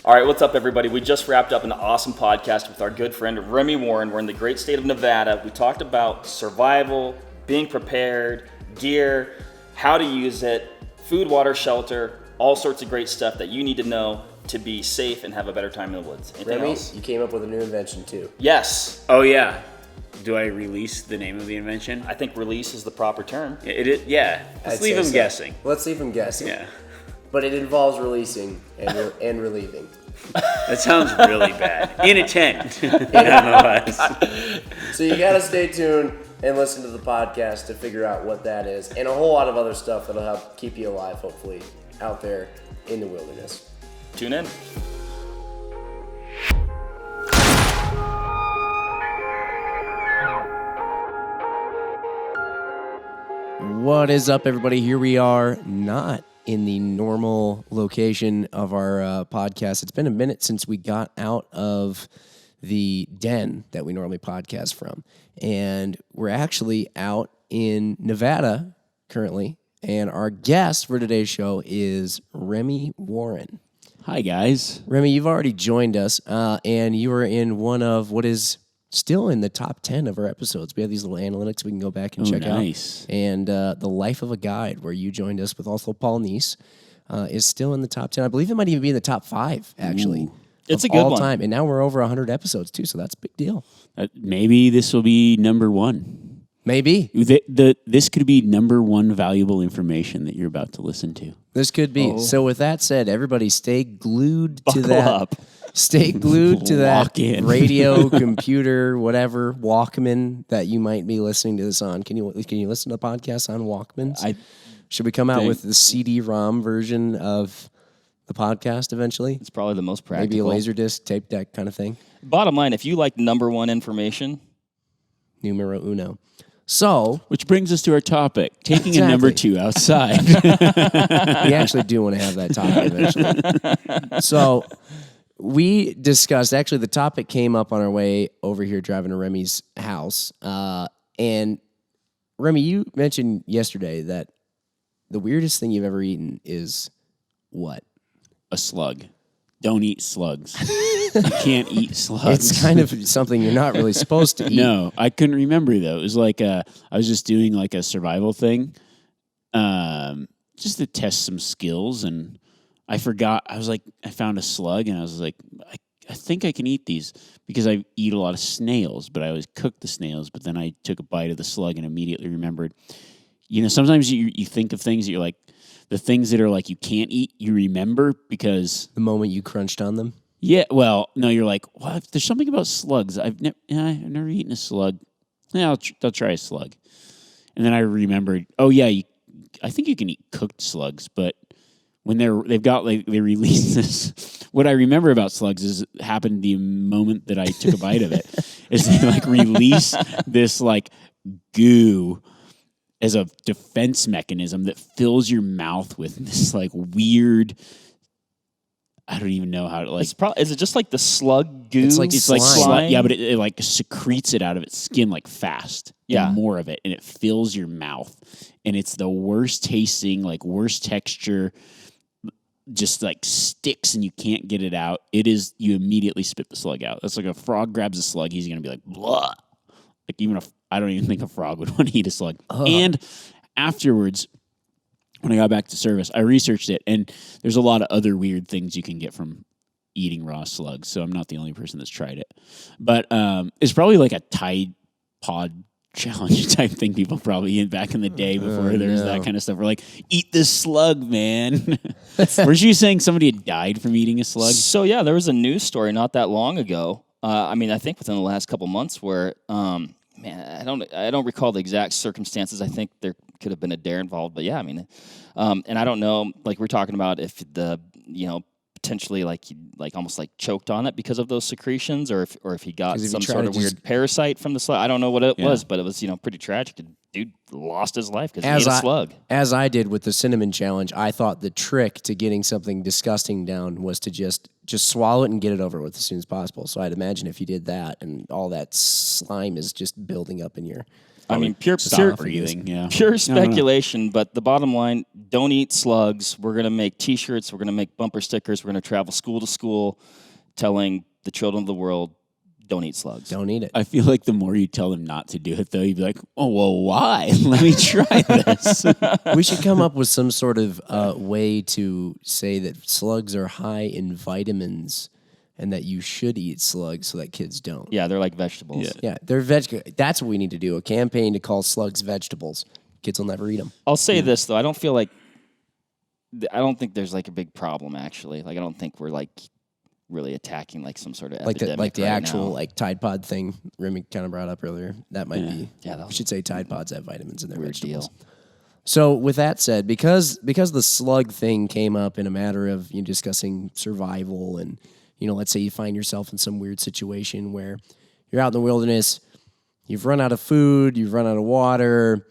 All right, what's up, everybody? We just wrapped up an awesome podcast with our good friend Remy Warren. We're in the great state of Nevada. We talked about survival, being prepared, gear, how to use it, food, water, shelter, all sorts of great stuff that you need to know to be safe and have a better time in the woods. Anything Remy, else? you came up with a new invention too. Yes. Oh, yeah. Do I release the name of the invention? I think release is the proper term. It is, yeah. Let's leave him guessing. Let's leave him guessing. Yeah. But it involves releasing and relieving. That sounds really bad. In a tent. Nonetheless. So you gotta stay tuned and listen to the podcast to figure out what that is, and a whole lot of other stuff that'll help keep you alive, hopefully, out there in the wilderness. Tune in. What is up, everybody? Here we are, not in the normal location of our podcast. It's been a minute since we got out of the den that we normally podcast from. And we're actually out in Nevada currently. And our guest for today's show is Remy Warren. Hi, guys. Remy, you've already joined us, and you are in one of what is still in the top 10 of our episodes. We have these little analytics we can go back and check nice. out. And The Life of a Guide, where you joined us with also Paul Neese, is still in the top 10. I believe it might even be in the top 5, actually. Ooh. It's a good all one. time. And now we're over 100 episodes, too, so that's a big deal. Maybe this will be number one. Maybe. This could be number one valuable information that you're about to listen to. This could be. Oh. So with that said, everybody stay glued to Buckle that. up. Stay glued to that Lock in. radio, computer, whatever, Walkman that you might be listening to this on. Can you listen to the podcast on Walkmans? Should we come out with the CD-ROM version of the podcast eventually? It's probably the most practical. Maybe a Laserdisc, tape deck kind of thing. Bottom line, if you like number one information, Numero uno. So, Which brings us to our topic, taking Exactly. a number 2 outside. we actually do want to have that topic eventually. So, we discussed, actually, the topic came up on our way over here driving to Remy's house. And Remy, you mentioned yesterday that the weirdest thing you've ever eaten is what? A slug. Don't eat slugs. You can't eat slugs. It's kind of something you're not really supposed to eat. No, I couldn't remember though. It was like I was just doing like a survival thing, just to test some skills, and I forgot. I was like, I found a slug, and I was like, I think I can eat these because I eat a lot of snails, but I always cook the snails. But then I took a bite of the slug and immediately remembered. You know, sometimes you think of things that you're like, the things that are like you can't eat, you remember because The moment you crunched on them? yeah, well, no, you're like, what? There's something about slugs. I've never eaten a slug. Yeah, I'll try a slug. And then I remembered, oh yeah, I think you can eat cooked slugs, but when they release this. What I remember about slugs is it happened the moment that I took a bite of it. Is they like release this like goo as a defense mechanism that fills your mouth with this like weird. I don't even know how to like. is it just like the slug goo? It's like slime. Yeah, but it like secretes it out of its skin like fast. Yeah. And more of it, and it fills your mouth, and it's the worst tasting, like worst texture. Just like sticks, and you can't get it out. It is. You immediately spit the slug out. That's like a frog grabs a slug, he's gonna be like, blah. Like I don't even think a frog would want to eat a slug. And afterwards, when I got back to service, I researched it, and there's a lot of other weird things you can get from eating raw slugs. So I'm not the only person that's tried it. But it's probably like a Tide Pod challenge type thing people probably in back in the day before there was that kind of stuff. We're like, eat this slug, man. Were you saying somebody had died from eating a slug? So yeah, there was a news story not that long ago. I think within the last couple months where, I don't recall the exact circumstances. I think there could have been a dare involved, but yeah, and I don't know, like we're talking about if potentially like almost like choked on it because of those secretions, or if he got some sort of weird parasite from the slug. I don't know what it was, but it was pretty tragic. The dude lost his life because he ate a slug. As I did with the cinnamon challenge, I thought the trick to getting something disgusting down was to just swallow it and get it over with as soon as possible. So I'd imagine if you did that and all that slime is just building up in your I mean, pure breathing. Yeah, pure speculation. But the bottom line: don't eat slugs. We're gonna make T-shirts. We're gonna make bumper stickers. We're gonna travel school to school, telling the children of the world, don't eat slugs. Don't eat it. I feel like the more you tell them not to do it, though, you'd be like, oh, well, why? Let me try this. We should come up with some sort of way to say that slugs are high in vitamins and that you should eat slugs so that kids don't. Yeah, they're like vegetables. Yeah, they're That's what we need to do, a campaign to call slugs vegetables. Kids will never eat them. I'll say this, though. I don't think there's like a big problem, actually. Like, I don't think we're like really attacking like some sort of epidemic like the right actual now. like Tide Pod thing Remy kind of brought up earlier. That might be. Yeah, we should say Tide Pods have vitamins in their weird vegetables. deal. So with that said, because the slug thing came up in a matter of discussing survival and let's say you find yourself in some weird situation where you're out in the wilderness, you've run out of food, you've run out of water,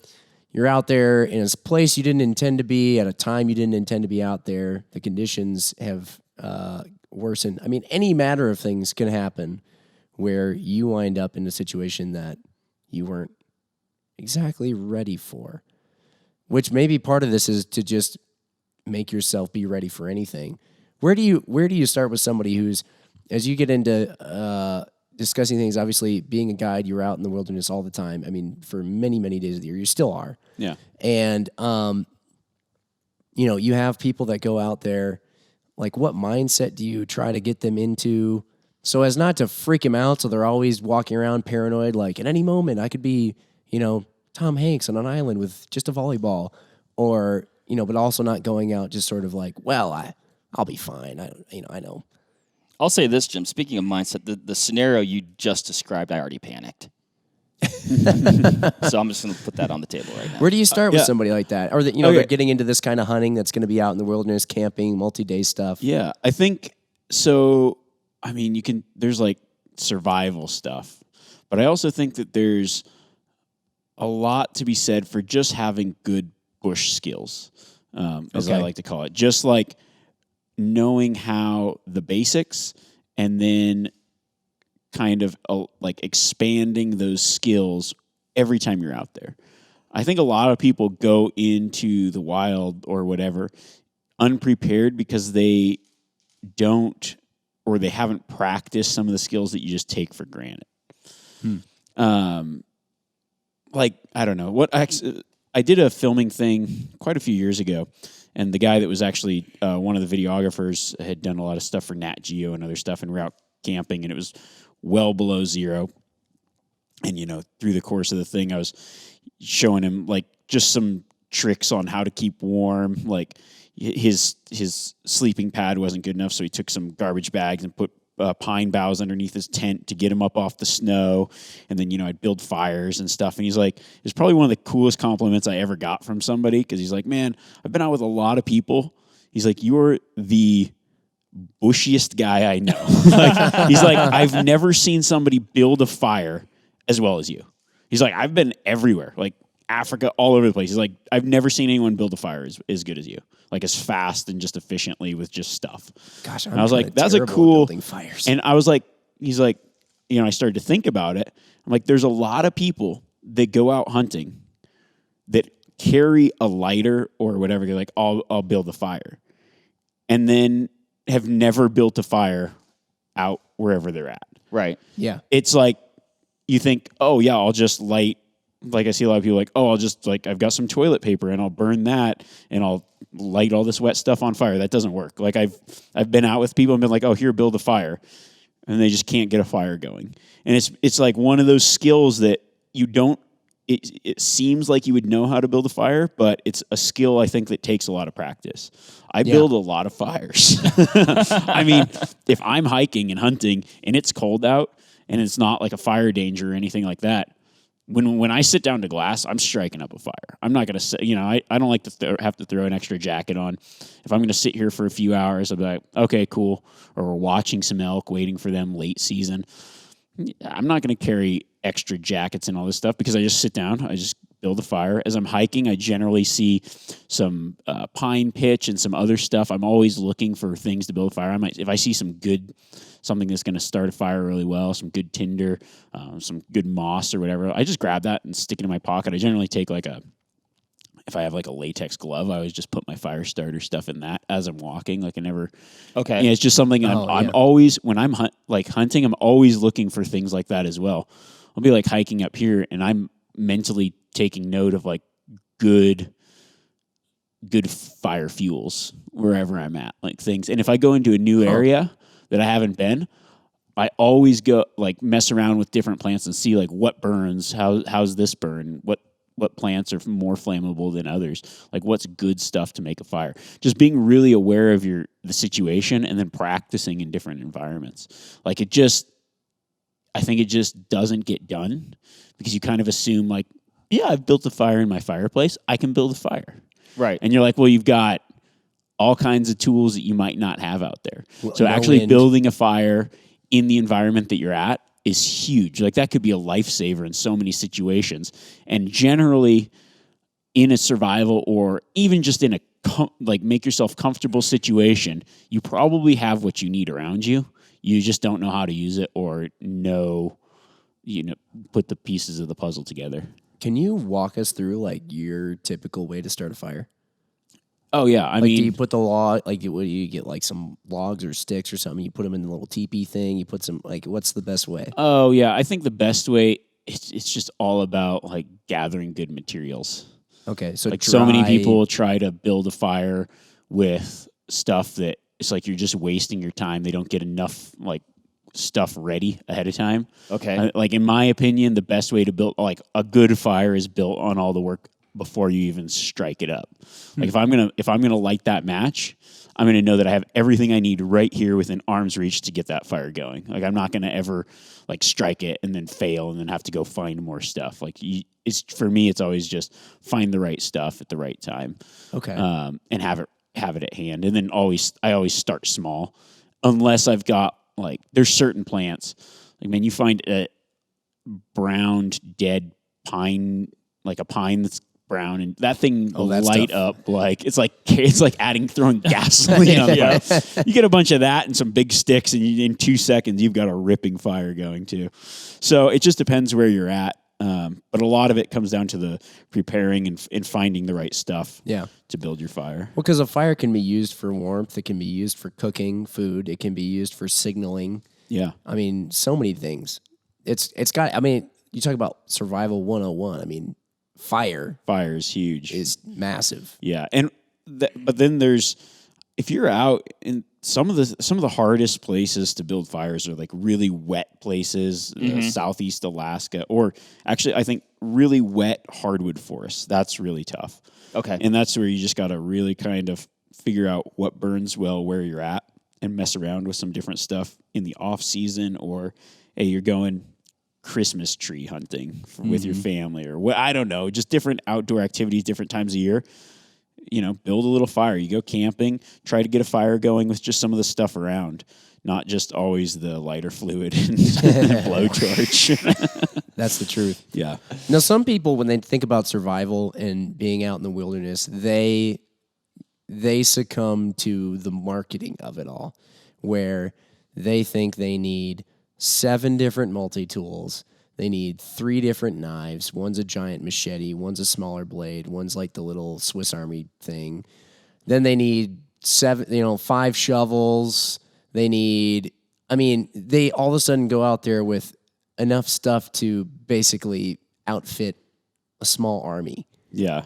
you're out there in a place you didn't intend to be at a time you didn't intend to be out there. The conditions have worsened. I mean, any matter of things can happen where you wind up in a situation that you weren't exactly ready for. Which maybe part of this is to just make yourself be ready for anything. Where do you start with somebody who's, as you get into discussing things, obviously being a guide, you're out in the wilderness all the time. I mean, for many, many days of the year, you still are. Yeah. And, you have people that go out there, like what mindset do you try to get them into so as not to freak them out so they're always walking around paranoid, like at any moment I could be, Tom Hanks on an island with just a volleyball or, but also not going out just sort of like, well, I'll be fine. I know. I'll say this, Jim. Speaking of mindset, the scenario you just described, I already panicked. So I'm just going to put that on the table right now. Where do you start with somebody like that? Or that, they're getting into this kind of hunting that's going to be out in the wilderness, camping, multi-day stuff. Yeah, I think so. I mean, there's like survival stuff, but I also think that there's a lot to be said for just having good bush skills, as I like to call it. Just like knowing how the basics and then kind of like expanding those skills every time you're out there. I think a lot of people go into the wild or whatever unprepared because they don't or they haven't practiced some of the skills that you just take for granted. Like, I don't know. I did a filming thing quite a few years ago, and the guy that was actually one of the videographers had done a lot of stuff for Nat Geo and other stuff, and we're out camping, and it was well below zero. And, through the course of the thing, I was showing him, like, just some tricks on how to keep warm. Like, his sleeping pad wasn't good enough, so he took some garbage bags and put pine boughs underneath his tent to get him up off the snow. And then, I'd build fires and stuff. And he's like, it's probably one of the coolest compliments I ever got from somebody. Cause he's like, man, I've been out with a lot of people. He's like, you're the bushiest guy I know. He's like, I've never seen somebody build a fire as well as you. He's like, I've been everywhere, like Africa, all over the place. He's like, I've never seen anyone build a fire as good as you. Like as fast and just efficiently with just stuff. Gosh, I was like, that's a cool. Building fires. And I was like, he's like, I started to think about it. I'm like, there's a lot of people that go out hunting that carry a lighter or whatever. They're like, I'll build a fire, and then have never built a fire out wherever they're at. Right. Yeah. It's like you think, oh yeah, I'll just light. Like I see a lot of people like, oh, I'll just I've got some toilet paper and I'll burn that and I'll light all this wet stuff on fire. That doesn't work. Like I've been out with people and been like, oh, here, build a fire. And they just can't get a fire going. And it's like one of those skills that you don't, it seems like you would know how to build a fire, but it's a skill I think that takes a lot of practice. I build a lot of fires. I mean, if I'm hiking and hunting and it's cold out and it's not like a fire danger or anything like that, when I sit down to glass, I'm striking up a fire. I'm not going to say, I don't like to have to throw an extra jacket on. If I'm going to sit here for a few hours, I'll be like, okay, cool. Or we're watching some elk, waiting for them late season. I'm not going to carry extra jackets and all this stuff because I just sit down. I just build a fire. As I'm hiking, I generally see some pine pitch and some other stuff. I'm always looking for things to build a fire. If I see some good something that's going to start a fire really well, some good tinder, some good moss or whatever. I just grab that and stick it in my pocket. I generally take if I have like a latex glove, I always just put my fire starter stuff in that as I'm walking. Like I never, Okay. it's just something I'm always, when I'm hunting, I'm always looking for things like that as well. I'll be like hiking up here and I'm mentally taking note of like good fire fuels wherever I'm at, like things. And if I go into a new area that I haven't been, I always go like mess around with different plants and see like what burns, how's this burn, what plants are more flammable than others, like what's good stuff to make a fire. Just being really aware of the situation and then practicing in different environments. Like I think it just doesn't get done because you kind of assume like, yeah, I've built a fire in my fireplace, I can build a fire. Right. And you're like, well, you've got all kinds of tools that you might not have out there. Well, so no actually wind. building a fire in the environment that you're at is huge. Like that could be a lifesaver in so many situations. And generally in a survival or even just in a like make yourself comfortable situation, you probably have what you need around you. You just don't know how to use it or put the pieces of the puzzle together. Can you walk us through like your typical way to start a fire? Oh yeah, I Like, mean, do you put the log? Like, what do you get? Like some logs or sticks or something? You put them in the little teepee thing. You put some. Like, what's the best way? oh yeah, I think the best way it's just all about like gathering good materials. Okay, so Like so many people try to build a fire with stuff that it's like you're just wasting your time. They don't get enough like stuff ready ahead of time. Okay. Like in my opinion, the best way to build like a good fire is built on all the work before you even strike it up. Like if I'm gonna light that match, I'm gonna know that I have everything I need right here within arm's reach to get that fire going. Like I'm not gonna ever like strike it and then fail and then have to go find more stuff. Like it's for me, it's always just find the right stuff at the right time. Okay. And have it at hand. And then I always start small, unless I've got like there's certain plants. Like man, you find a browned dead pine, like a pine that's brown, and that thing will light up like it's like throwing gasoline on the fire. You get a bunch of that and some big sticks, and in 2 seconds you've got a ripping fire going too. So it just depends where you're at. But a lot of it comes down to the preparing and finding the right stuff to build your fire. Well, because a fire can be used for warmth. It can be used for cooking food. It can be used for signaling. Yeah. I mean, so many things. It's got, I mean, you talk about survival 101. I mean, fire is huge. Is massive. Yeah. And but then if you're out in some of the hardest places to build fires are like really wet places, Southeast Alaska, or actually I think really wet hardwood forests. That's really tough. Okay. And that's where you just got to really kind of figure out what burns well where you're at and mess around with some different stuff in the off season, or hey, you're going Christmas tree hunting with your family, or what, I don't know, just different outdoor activities, different times of year. You know, build a little fire. You go camping, try to get a fire going with just some of the stuff around, not just always the lighter fluid and blowtorch. That's the truth. Yeah. Now, some people, when they think about survival and being out in the wilderness, they succumb to the marketing of it all, where they think they need 7 different multi-tools. They need 3 different knives. One's a giant machete. One's a smaller blade. One's like the little Swiss Army thing. Then they need 5 shovels. They all of a sudden go out there with enough stuff to basically outfit a small army. Yeah.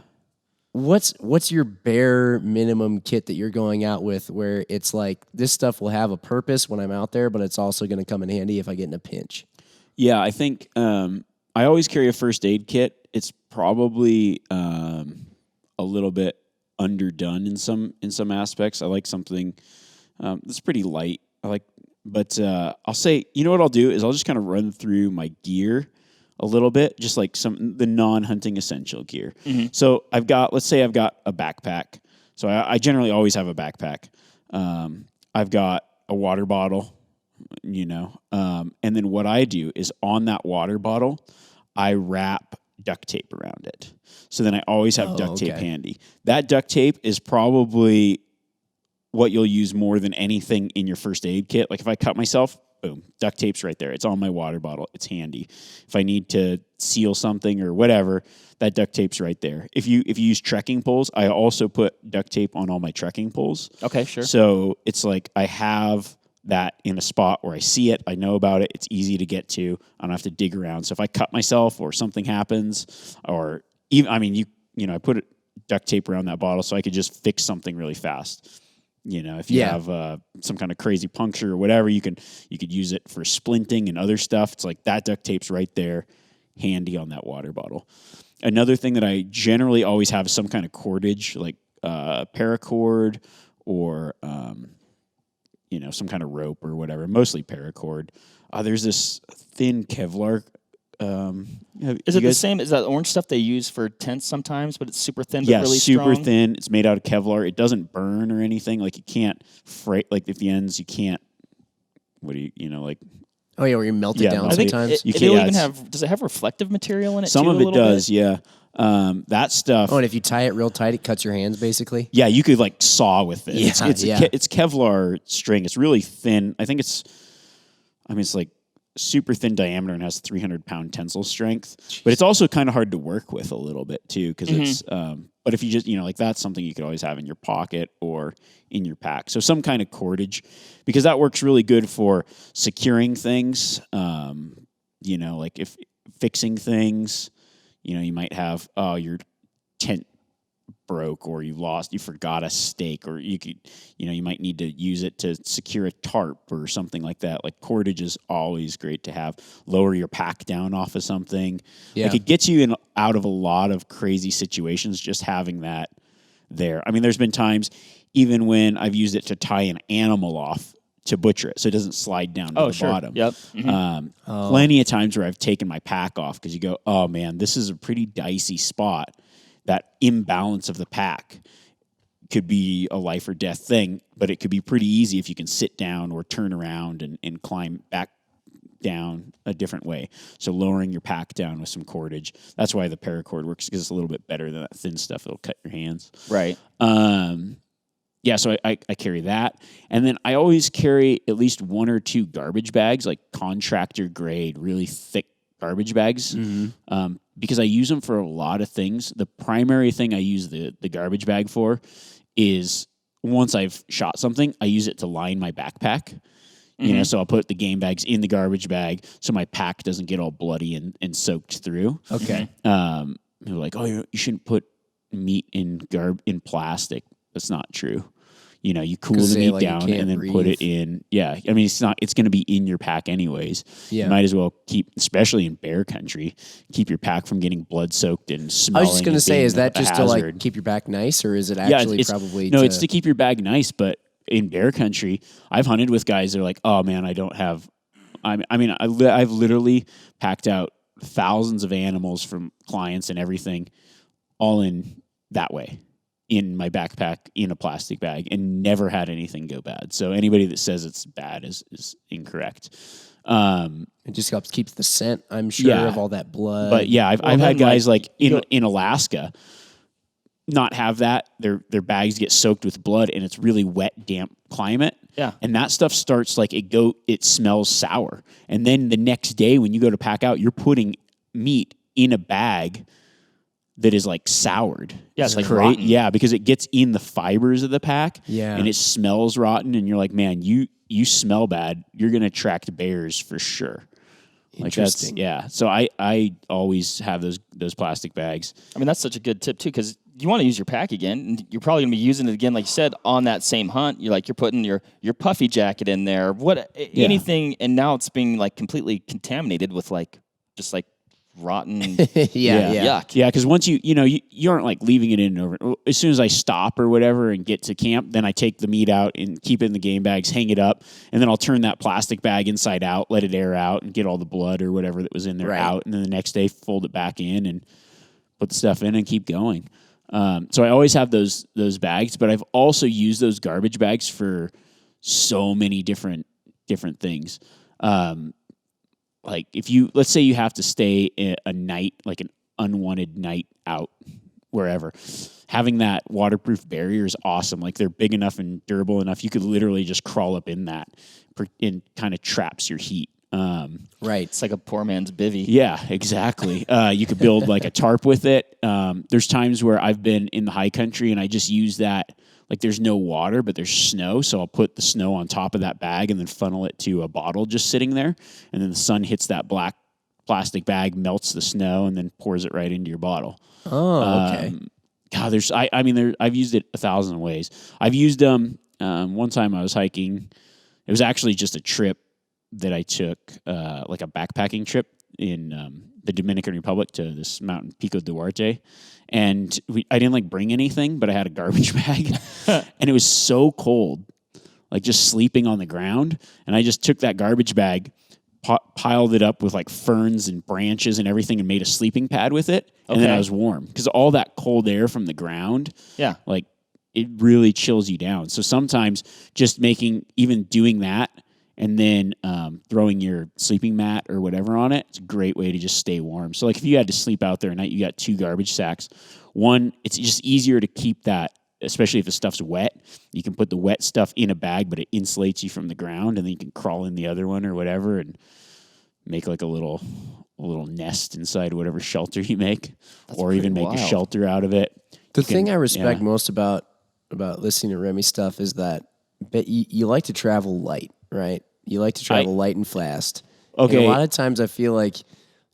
What's your bare minimum kit that you're going out with, where it's like this stuff will have a purpose when I'm out there, but it's also going to come in handy if I get in a pinch? Yeah, I think I always carry a first aid kit. It's probably a little bit underdone in some aspects. I like something that's pretty light. But I'll say, you know what I'll do is I'll just kind of run through my gear a little bit, just like the non-hunting essential gear. Mm-hmm. So let's say I've got a backpack. So I generally always have a backpack. I've got a water bottle. And then what I do is on that water bottle, I wrap duct tape around it. So then I always have duct tape handy. That duct tape is probably what you'll use more than anything in your first aid kit. Like if I cut myself, boom, duct tape's right there. It's on my water bottle. It's handy. If I need to seal something or whatever, that duct tape's right there. If you use trekking poles, I also put duct tape on all my trekking poles. Okay, sure. So it's like I have that in a spot where I see it, I know about it, it's easy to get to. I don't have to dig around. So if I cut myself or something happens, or even, I mean, you know, I put duct tape around that bottle so I could just fix something really fast. You know, if you have some kind of crazy puncture or whatever, you could use it for splinting and other stuff. It's like that duct tape's right there, handy on that water bottle. Another thing that I generally always have is some kind of cordage, like paracord or you know, some kind of rope or whatever. Mostly paracord. There's this thin Kevlar. Is it the same? Is that orange stuff they use for tents sometimes? But it's super thin, yeah, but really super strong? thin. It's made out of Kevlar. It doesn't burn or anything. Like you can't fray. Like if the ends, you can't. What do you know? Like Oh yeah, where you melt it down I think sometimes. You it'll can't- even yeah, have. Does it have reflective material in it? some too, of a it little does. bit? Yeah, that stuff. Oh, and if you tie it real tight, it cuts your hands basically. Yeah, you could like saw with it. Yeah, It's Kevlar string. It's really thin. I think it's like super thin diameter and has 300-pound tensile strength. But it's also kind of hard to work with a little bit too because it's. But if you just like that's something you could always have in your pocket or in your pack. So some kind of cordage, because that works really good for securing things. You know, like if fixing things. You know, you might have your tent broke or you forgot a stake, or you might need to use it to secure a tarp or something like that. Like cordage is always great to have. Lower your pack down off of something. Yeah. Like it gets you out of a lot of crazy situations just having that there. I mean, there's been times even when I've used it to tie an animal off to butcher it so it doesn't slide down to the bottom. Yep. Plenty of times where I've taken my pack off because you go, oh man, this is a pretty dicey spot. That imbalance of the pack could be a life or death thing, but it could be pretty easy if you can sit down or turn around and climb back down a different way. So lowering your pack down with some cordage. That's why the paracord works, because it's a little bit better than that thin stuff. It'll cut your hands. Right. Yeah, so I carry that. And then I always carry at least 1 or 2 garbage bags, like contractor grade, really thick garbage bags, because I use them for a lot of things. The primary thing I use the garbage bag for is once I've shot something, I use it to line my backpack. You know, so I'll put the game bags in the garbage bag so my pack doesn't get all bloody and soaked through. Okay. They're like, oh, you shouldn't put meat in plastic. That's not true. You know, you cool the meat down and then put it in. Yeah, I mean, it's going to be in your pack anyways. Yeah. You might as well keep, especially in bear country, keep your pack from getting blood soaked and I smelling. was just going to say, is that just to hazard. like keep your back nice, or is it actually probably? No, it's to keep your bag nice. But in bear country, I've hunted with guys that are like, oh man, I don't have. I've literally packed out thousands of animals from clients and everything, all in that way. In my backpack in a plastic bag and never had anything go bad. So anybody that says it's bad is incorrect. It just helps keep the scent, I'm sure, of all that blood. But yeah, I've had guys like in Alaska not have that. Their bags get soaked with blood and it's really wet, damp climate. Yeah. And that stuff starts like it smells sour. And then the next day when you go to pack out, you're putting meat in a bag that is like soured. Yeah, it's like rotten. Yeah, because it gets in the fibers of the pack. Yeah. And it smells rotten and you're like, man, you smell bad. You're going to attract bears for sure. Like that's, yeah. So I always have those plastic bags. I mean, that's such a good tip too, because you want to use your pack again, and you're probably going to be using it again, like you said, on that same hunt. You're putting your puffy jacket in there, anything, and now it's being like completely contaminated with just rotten yuck. Yeah, because once you aren't like leaving it in over. As soon as I stop or whatever and get to camp, then I take the meat out and keep it in the game bags, hang it up, and then I'll turn that plastic bag inside out, let it air out, and get all the blood or whatever that was in there out, and then the next day fold it back in and put the stuff in and keep going. So I always have those bags, but I've also used those garbage bags for so many different things. Like let's say you have to stay a night, like an unwanted night out wherever. Having that waterproof barrier is awesome. Like they're big enough and durable enough. You could literally just crawl up in that and kind of traps your heat. Right. It's like a poor man's bivvy. Yeah, exactly. You could build like a tarp with it. There's times where I've been in the high country and I just use that. Like there's no water, but there's snow. So I'll put the snow on top of that bag and then funnel it to a bottle just sitting there. And then the sun hits that black plastic bag, melts the snow, and then pours it right into your bottle. Oh, okay. God, I've used it 1,000 ways. I've used them. One time I was hiking. It was actually just a trip that I took, like a backpacking trip in the Dominican Republic to this mountain, Pico Duarte. And I didn't like bring anything, but I had a garbage bag. And it was so cold, like just sleeping on the ground. And I just took that garbage bag, piled it up with like ferns and branches and everything and made a sleeping pad with it. And then I was warm because all that cold air from the ground, like it really chills you down. So sometimes just even doing that and then throwing your sleeping mat or whatever on it, it's a great way to just stay warm. So like if you had to sleep out there at night, you got 2 garbage sacks. One, it's just easier to keep that, especially if the stuff's wet. You can put the wet stuff in a bag, but it insulates you from the ground, and then you can crawl in the other one or whatever and make like a little nest inside whatever shelter you make. Or even make a shelter out of it. The thing I respect most about listening to Remy stuff is that you like to travel light, right? You like to travel light and fast. Okay. And a lot of times I feel like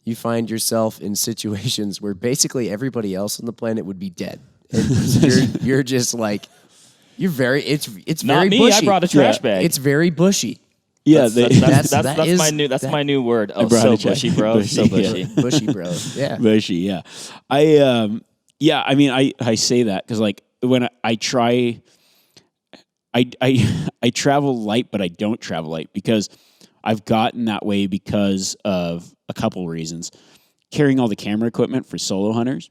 you find yourself in situations where basically everybody else on the planet would be dead. And you're just like, it's Not very me. bushy. I brought a trash bag. It's very bushy. Yeah, that's my new word. Oh, so bushy, bro. Bushy, So bushy. Bushy, bro. Yeah. Bushy, yeah. I say that because like when I try, I travel light, but I don't travel light because I've gotten that way because of a couple reasons. Carrying all the camera equipment for solo hunters.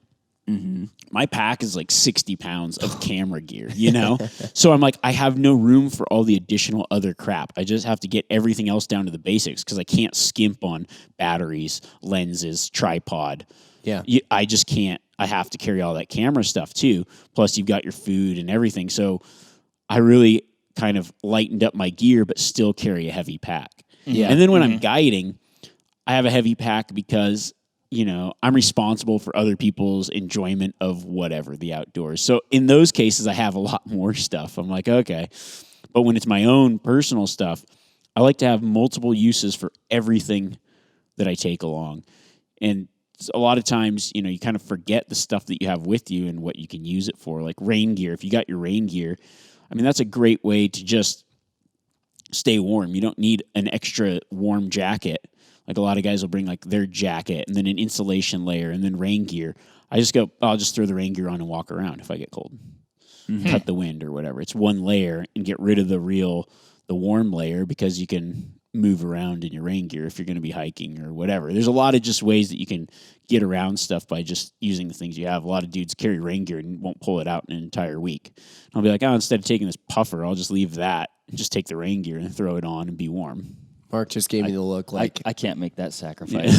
Mm-hmm. My pack is like 60 pounds of camera gear, you know? So I'm like, I have no room for all the additional other crap. I just have to get everything else down to the basics because I can't skimp on batteries, lenses, tripod. Yeah. I just can't. I have to carry all that camera stuff too. Plus you've got your food and everything. So I really kind of lightened up my gear, but still carry a heavy pack. Yeah. And then when I'm guiding, I have a heavy pack because, you know, I'm responsible for other people's enjoyment of whatever, the outdoors. So in those cases, I have a lot more stuff. I'm like, okay. But when it's my own personal stuff, I like to have multiple uses for everything that I take along. And a lot of times, you know, you kind of forget the stuff that you have with you and what you can use it for. Like rain gear. If you got your rain gear, I mean, that's a great way to just stay warm. You don't need an extra warm jacket. Like a lot of guys will bring like their jacket and then an insulation layer and then rain gear. I'll just throw the rain gear on and walk around if I get cold. Mm-hmm. Cut the wind or whatever. It's one layer and get rid of the warm layer because you can move around in your rain gear if you're going to be hiking or whatever. There's a lot of just ways that you can get around stuff by just using the things you have. A lot of dudes carry rain gear and won't pull it out in an entire week. And I'll be like, instead of taking this puffer, I'll just leave that and just take the rain gear and throw it on and be warm. Mark just gave me the look like I can't make that sacrifice.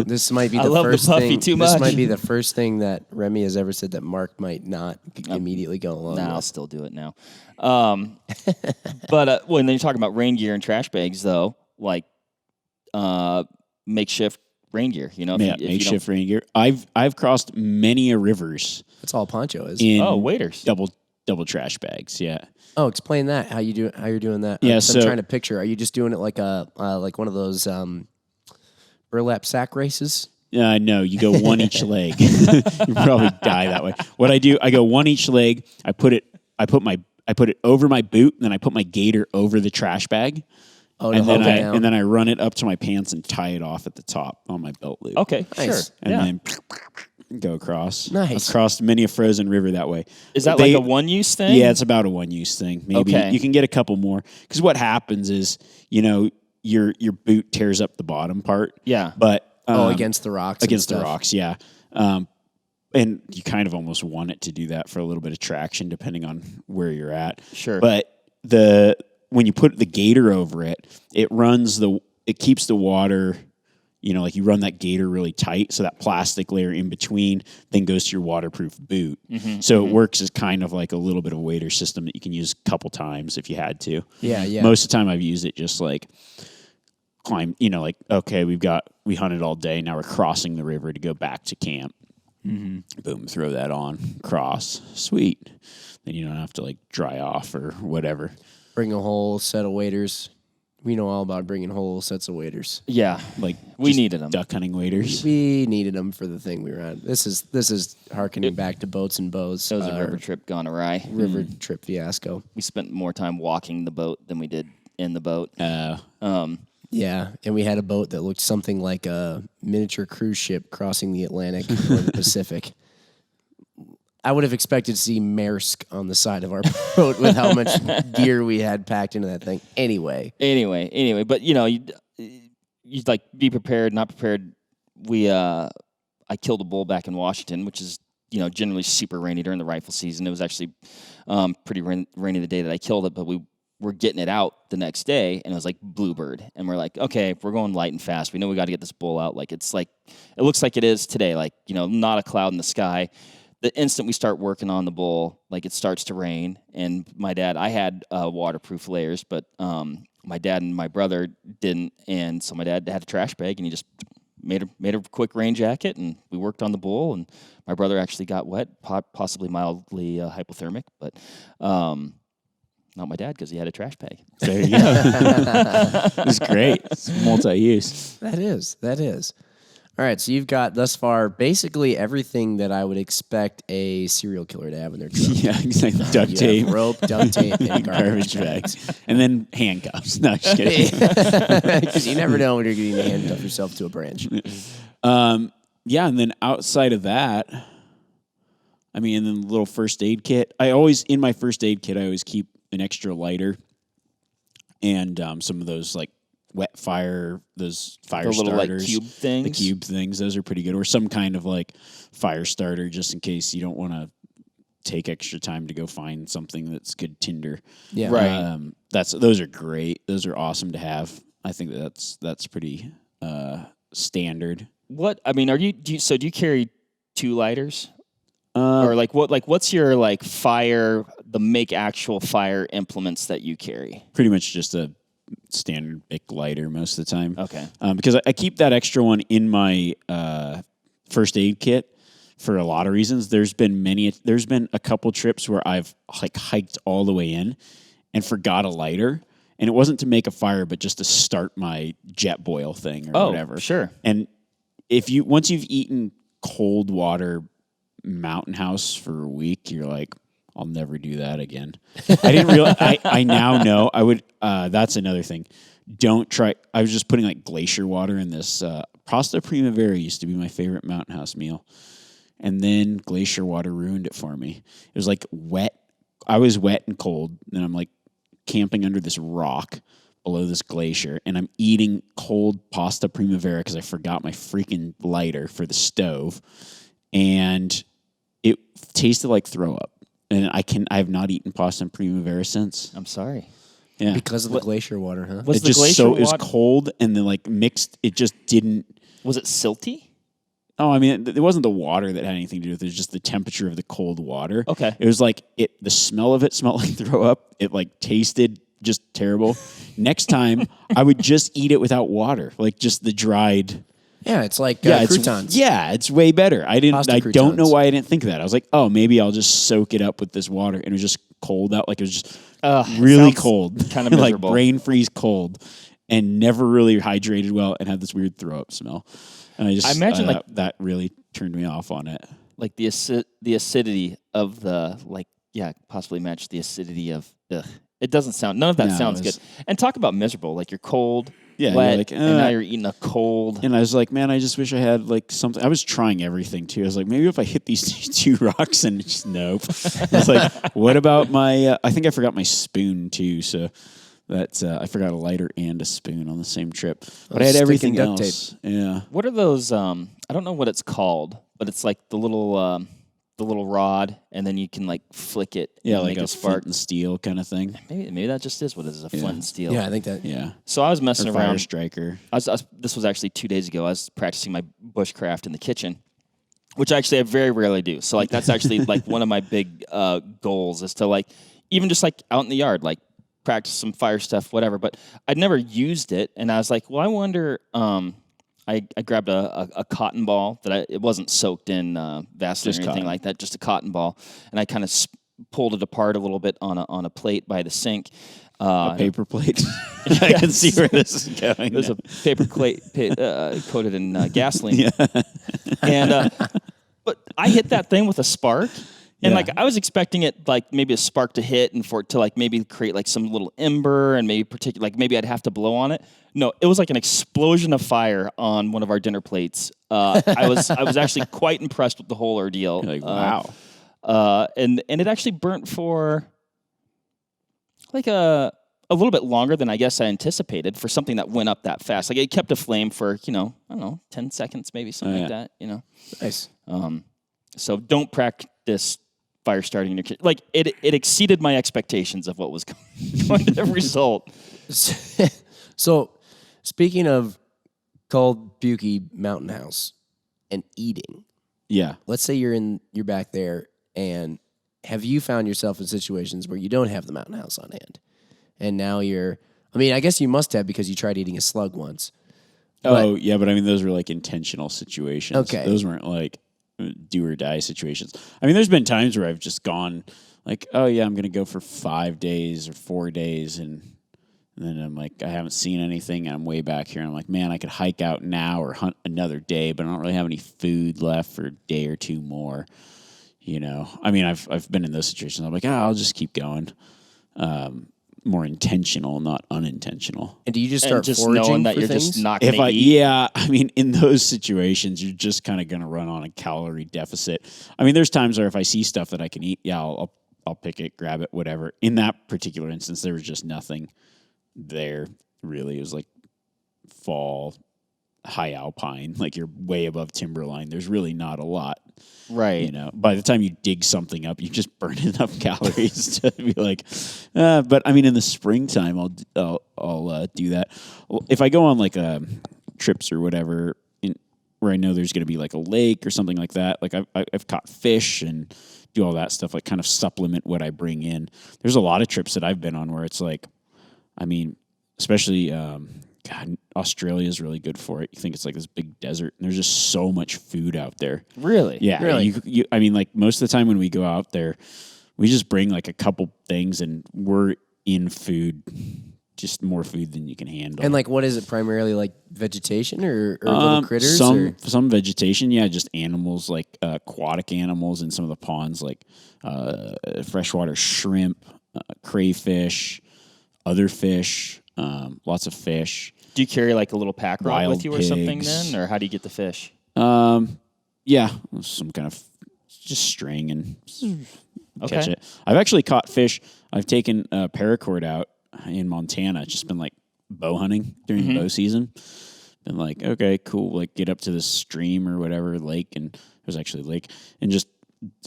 this might be the love first the puffy thing. too This much. might be the first thing that Remy has ever said that Mark might not immediately go along I'll with. still do it now. But when you're talking about rain gear and trash bags, though, like makeshift rain gear, you know, makeshift rain gear. I've crossed many a rivers. That's all Poncho is. In waders. Double trash bags. Yeah. Oh, explain that. How you're doing that? Yeah, I'm trying to picture. Are you just doing it like like one of those burlap sack races? No, you go one each leg. You probably die that way. What I do, I go one each leg. I put it over my boot, and then I put my gaiter over the trash bag. Oh, and then I run it up to my pants and tie it off at the top on my belt loop. Okay, nice. sure. And then go across. Nice. I've crossed many a frozen river that way. Is that like a one-use thing? Yeah, it's about a one-use thing. Maybe you can get a couple more. Because what happens is, you know, your boot tears up the bottom part. Yeah. But against the rocks. Against the rocks, yeah. And you kind of almost want it to do that for a little bit of traction, depending on where you're at. Sure. But when you put the gaiter over it, it keeps the water, like you run that gaiter really tight, so that plastic layer in between then goes to your waterproof boot. So it works as kind of like a little bit of a wader system that you can use a couple times if you had to. Yeah. Most of the time I've used it just like climb, like, okay, we hunted all day, now we're crossing the river to go back to camp. Boom, throw that on, cross, sweet. Then you don't have to like dry off or whatever. Bring a whole set of waders. We know all about bringing whole sets of waders. Yeah, Like we needed them. duck hunting waders. We needed them for the thing we were on. This is harkening back to boats and bows. It was a river trip gone awry. River trip fiasco. We spent more time walking the boat than we did in the boat. Yeah, and we had a boat that looked something like a miniature cruise ship crossing the Atlantic or the Pacific. I would have expected to see Maersk on the side of our boat with how much gear we had packed into that thing. Anyway, but you like be prepared, not prepared. I killed a bull back in Washington, which is generally super rainy during the rifle season. It was actually pretty rainy the day that I killed it, but we were getting it out the next day, and it was like bluebird, and we're like, okay, we're going light and fast. We know we got to get this bull out. Like it looks like it is today. Like not a cloud in the sky. The instant we start working on the bull, like it starts to rain, and I had waterproof layers, but my dad and my brother didn't, and so my dad had a trash bag, and he just made a quick rain jacket, and we worked on the bull, and my brother actually got wet, possibly mildly hypothermic, but not my dad because he had a trash bag. There you go. It's great. It's multi-use. that is. All right, so you've got thus far basically everything that I would expect a serial killer to have in their truck. Yeah, exactly. Duct You tape, have rope, duct tape, and garbage bags, and then handcuffs. No, just kidding. Because you never know when you're going to handcuff yourself to a branch. Yeah, and then outside of that, and then the little first aid kit. In my first aid kit, I always keep an extra lighter and some of those like wet fire, those fire the little starters, like cube things. the cube things. Those are pretty good, or some kind of like fire starter, just in case you don't want to take extra time to go find something that's good tinder. Yeah, right. Those are great. Those are awesome to have. I think that's pretty standard. What do you carry 2 lighters? Or what's your like the actual fire implements that you carry? Pretty much just a standard Bic lighter most of the time. Okay. Because I keep that extra one in my first aid kit for a lot of reasons. There's been a couple trips where I've like hiked all the way in and forgot a lighter, and it wasn't to make a fire, but just to start my jet boil thing or whatever. Sure. And once you've eaten cold water Mountain House for a week, you're like, I'll never do that again. I didn't realize. I now know I would. That's another thing. Don't try. I was just putting like glacier water in this. Pasta Primavera used to be my favorite Mountain House meal, and then glacier water ruined it for me. It was like wet. I was wet and cold, and I'm like camping under this rock below this glacier, and I'm eating cold Pasta Primavera because I forgot my freaking lighter for the stove, and it tasted like throw up. And I have not eaten pasta Primavera since. I'm sorry. Yeah, because of the glacier water, huh? Was it the just glacier it was water cold and then like mixed. It just didn't. Was it silty? Oh, it wasn't the water that had anything to do with it. It was just the temperature of the cold water. Okay. It was like the smell of it smelled like throw up. It like tasted just terrible. Next time, I would just eat it without water, like just the dried. Yeah, it's like croutons. It's way better. I don't croutons. know why I didn't think of that. I was like, oh, maybe I'll just soak it up with this water, and it was just cold out. Like it was just really cold, kind of miserable, like brain freeze cold, and never really hydrated well, and had this weird throw up smell. And I imagine that really turned me off on it. Like the acidity of possibly match the acidity of. It doesn't sound. None of that sounds good. And talk about miserable. Like you're cold. Yeah, wet, and now you're eating a cold. And I was like, man, I just wish I had like something. I was trying everything too. I was like, maybe if I hit these 2 rocks and just nope. I was like, what about my? I think I forgot my spoon too. So that's I forgot a lighter and a spoon on the same trip. But I had everything else. Tape. Yeah. What are those? I don't know what it's called, but it's like the little the little rod, and then you can like flick it. Yeah, and like make a spark. flint and steel kind of thing. Maybe that just is what it is, a flint and steel. Yeah, I think that. Yeah. So I was messing Or fire around. striker. This was actually 2 days ago. I was practicing my bushcraft in the kitchen, which actually I very rarely do. So like that's actually like one of my big goals is to like even just like out in the yard, like practice some fire stuff, whatever. But I'd never used it, and I was like, well, I wonder. I grabbed a cotton ball that it wasn't soaked in Vaseline or anything cotton. like that, just a cotton ball, and I kind of pulled it apart a little bit on a plate by the sink. A paper plate. I can see where this is going. There's now. a paper plate coated in gasoline. And but I hit that thing with a spark, and Yeah. like I was expecting it like maybe a spark to hit and for it to like maybe create like some little ember and maybe I'd have to blow on it. No, it was like an explosion of fire on one of our dinner plates. I was actually quite impressed with the whole ordeal. You're like, wow. And it actually burnt for like a little bit longer than I guess I anticipated for something that went up that fast. Like it kept a flame for, I don't know, 10 seconds maybe, something like that, Nice. So don't practice fire starting in your kitchen. Like it exceeded my expectations of what was going to result. So, speaking of cold, pukey mountain house and eating, Yeah. let's say you're back there, and have you found yourself in situations where you don't have the mountain house on hand, and now I guess you must have because you tried eating a slug once. Oh, yeah, but I mean, those were like intentional situations. Okay. Those weren't like do or die situations. I mean, there's been times where I've just gone like, oh, yeah, I'm going to go for 5 days or 4 days. And then I'm like, I haven't seen anything. And I'm way back here. And I'm like, man, I could hike out now or hunt another day, but I don't really have any food left for a day or two more. I mean, I've been in those situations. I'm like, I'll just keep going. More intentional, not unintentional. And do you just And start just foraging knowing that for you're things? just not going to eat. Yeah, I mean, in those situations, you're just kind of going to run on a calorie deficit. I mean, there's times where if I see stuff that I can eat, yeah, I'll pick it, grab it, whatever. In that particular instance, there was just nothing there, really. It was like fall, high alpine, like you're way above timberline. There's really not a lot. Right. By the time you dig something up, you just burn enough calories to be like, but I mean, in the springtime, I'll do that. If I go on like trips or whatever, where I know there's going to be like a lake or something like that, like I've caught fish and do all that stuff, like kind of supplement what I bring in. There's a lot of trips that I've been on where it's like, I mean, especially, God, Australia is really good for it. You think it's like this big desert, and there's just so much food out there. Really? Yeah. Really? I mean, like most of the time when we go out there, we just bring like a couple things, and we're in food, just more food than you can handle. And like, what is it primarily, like vegetation or little critters? Some vegetation, yeah, just animals like aquatic animals in some of the ponds, like freshwater shrimp, crayfish, other fish, lots of fish. Do you carry like a little pack rod Wild with you or something pigs. then? Or how do you get the fish? Yeah, some kind of just string and catch Okay. it. I've actually caught fish. I've taken paracord out in Montana. It's just been like bow hunting during bow season. Been like, okay, cool. Like get up to this stream or whatever lake, and it was actually a lake, and just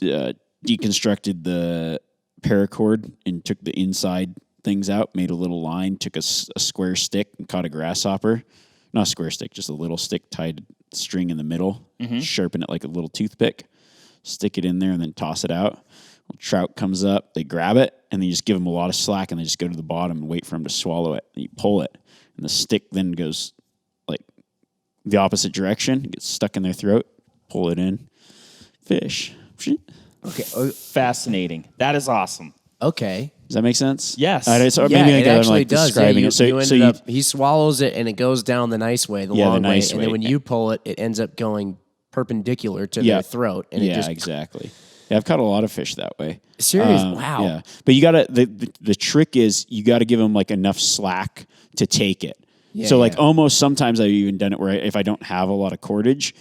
deconstructed the paracord and took the inside things out, made a little line, took a square stick and caught a grasshopper. Not a square stick, just a little stick, tied string in the middle, sharpen it like a little toothpick, stick it in there, and then toss it out. Well, trout comes up, they grab it, and then you just give them a lot of slack, and they just go to the bottom and wait for them to swallow it. And you pull it, and the stick then goes like the opposite direction, gets stuck in their throat, pull it in, fish. Okay. Fascinating. That is awesome. Okay. Does that make sense? Yes. So Yeah, maybe it I'm actually like does. describing Yeah, it. So you so ended up, he swallows it and it goes down the nice way, the Yeah, the long nice way, and then way. when you pull it, it ends up going perpendicular to their throat, and it just exactly. Yeah, I've caught a lot of fish that way. serious. Wow. Yeah, but you gotta the trick is you got to give them like enough slack to take it. Yeah, So like yeah. almost sometimes I've even done it where if I don't have a lot of cordage,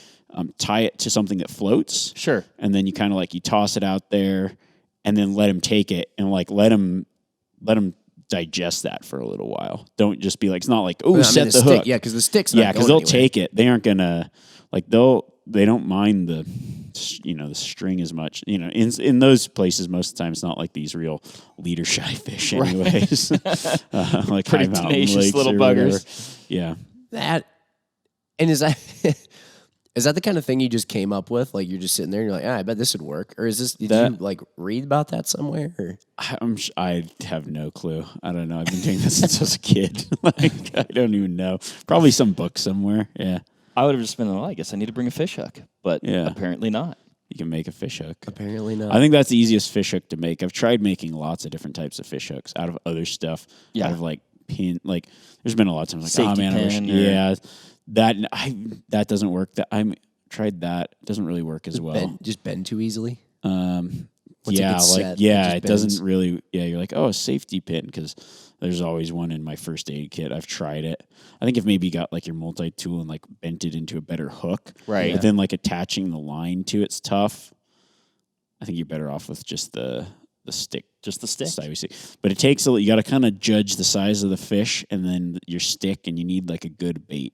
tie it to something that floats. Sure. And then you kind of like you toss it out there, and then let them take it and like let them digest that for a little while. Don't just be like, it's not like, oh, I mean, set the stick, hook. yeah, because the stick's not Yeah, because going they'll anywhere. take it. They aren't gonna like they don't mind the the string as much. In those places, most of the time, it's not like these real leader shy fish, anyways. Like Pretty high mountain tenacious lakes little or buggers. whatever. Yeah. Is that the kind of thing you just came up with? Like you're just sitting there and you're like, I bet this would work. Or did you like read about that somewhere? Or? I have no clue. I don't know. I've been doing this since I was a kid. Like I don't even know. Probably some book somewhere. Yeah. I would have just been, I guess I need to bring a fish hook, but Yeah. apparently not. You can make a fish hook. Apparently not. I think that's the easiest fish hook to make. I've tried making lots of different types of fish hooks out of other stuff. Yeah. Out of like pin. Like there's been a lot of times like, Safety I wish. pin or- Yeah. That doesn't work. Tried that. It doesn't really work as well. Just bend too easily. It set, it it just doesn't really. Yeah, you're like, a safety pin, because there's always one in my first aid kit. I've tried it. I think if maybe you got like your multi-tool and like bent it into a better hook, Right. But then like attaching the line to it's tough. I think you're better off with just the stick, Just the stick. side we see. But it takes you got to kind of judge the size of the fish and then your stick, and you need like a good bait.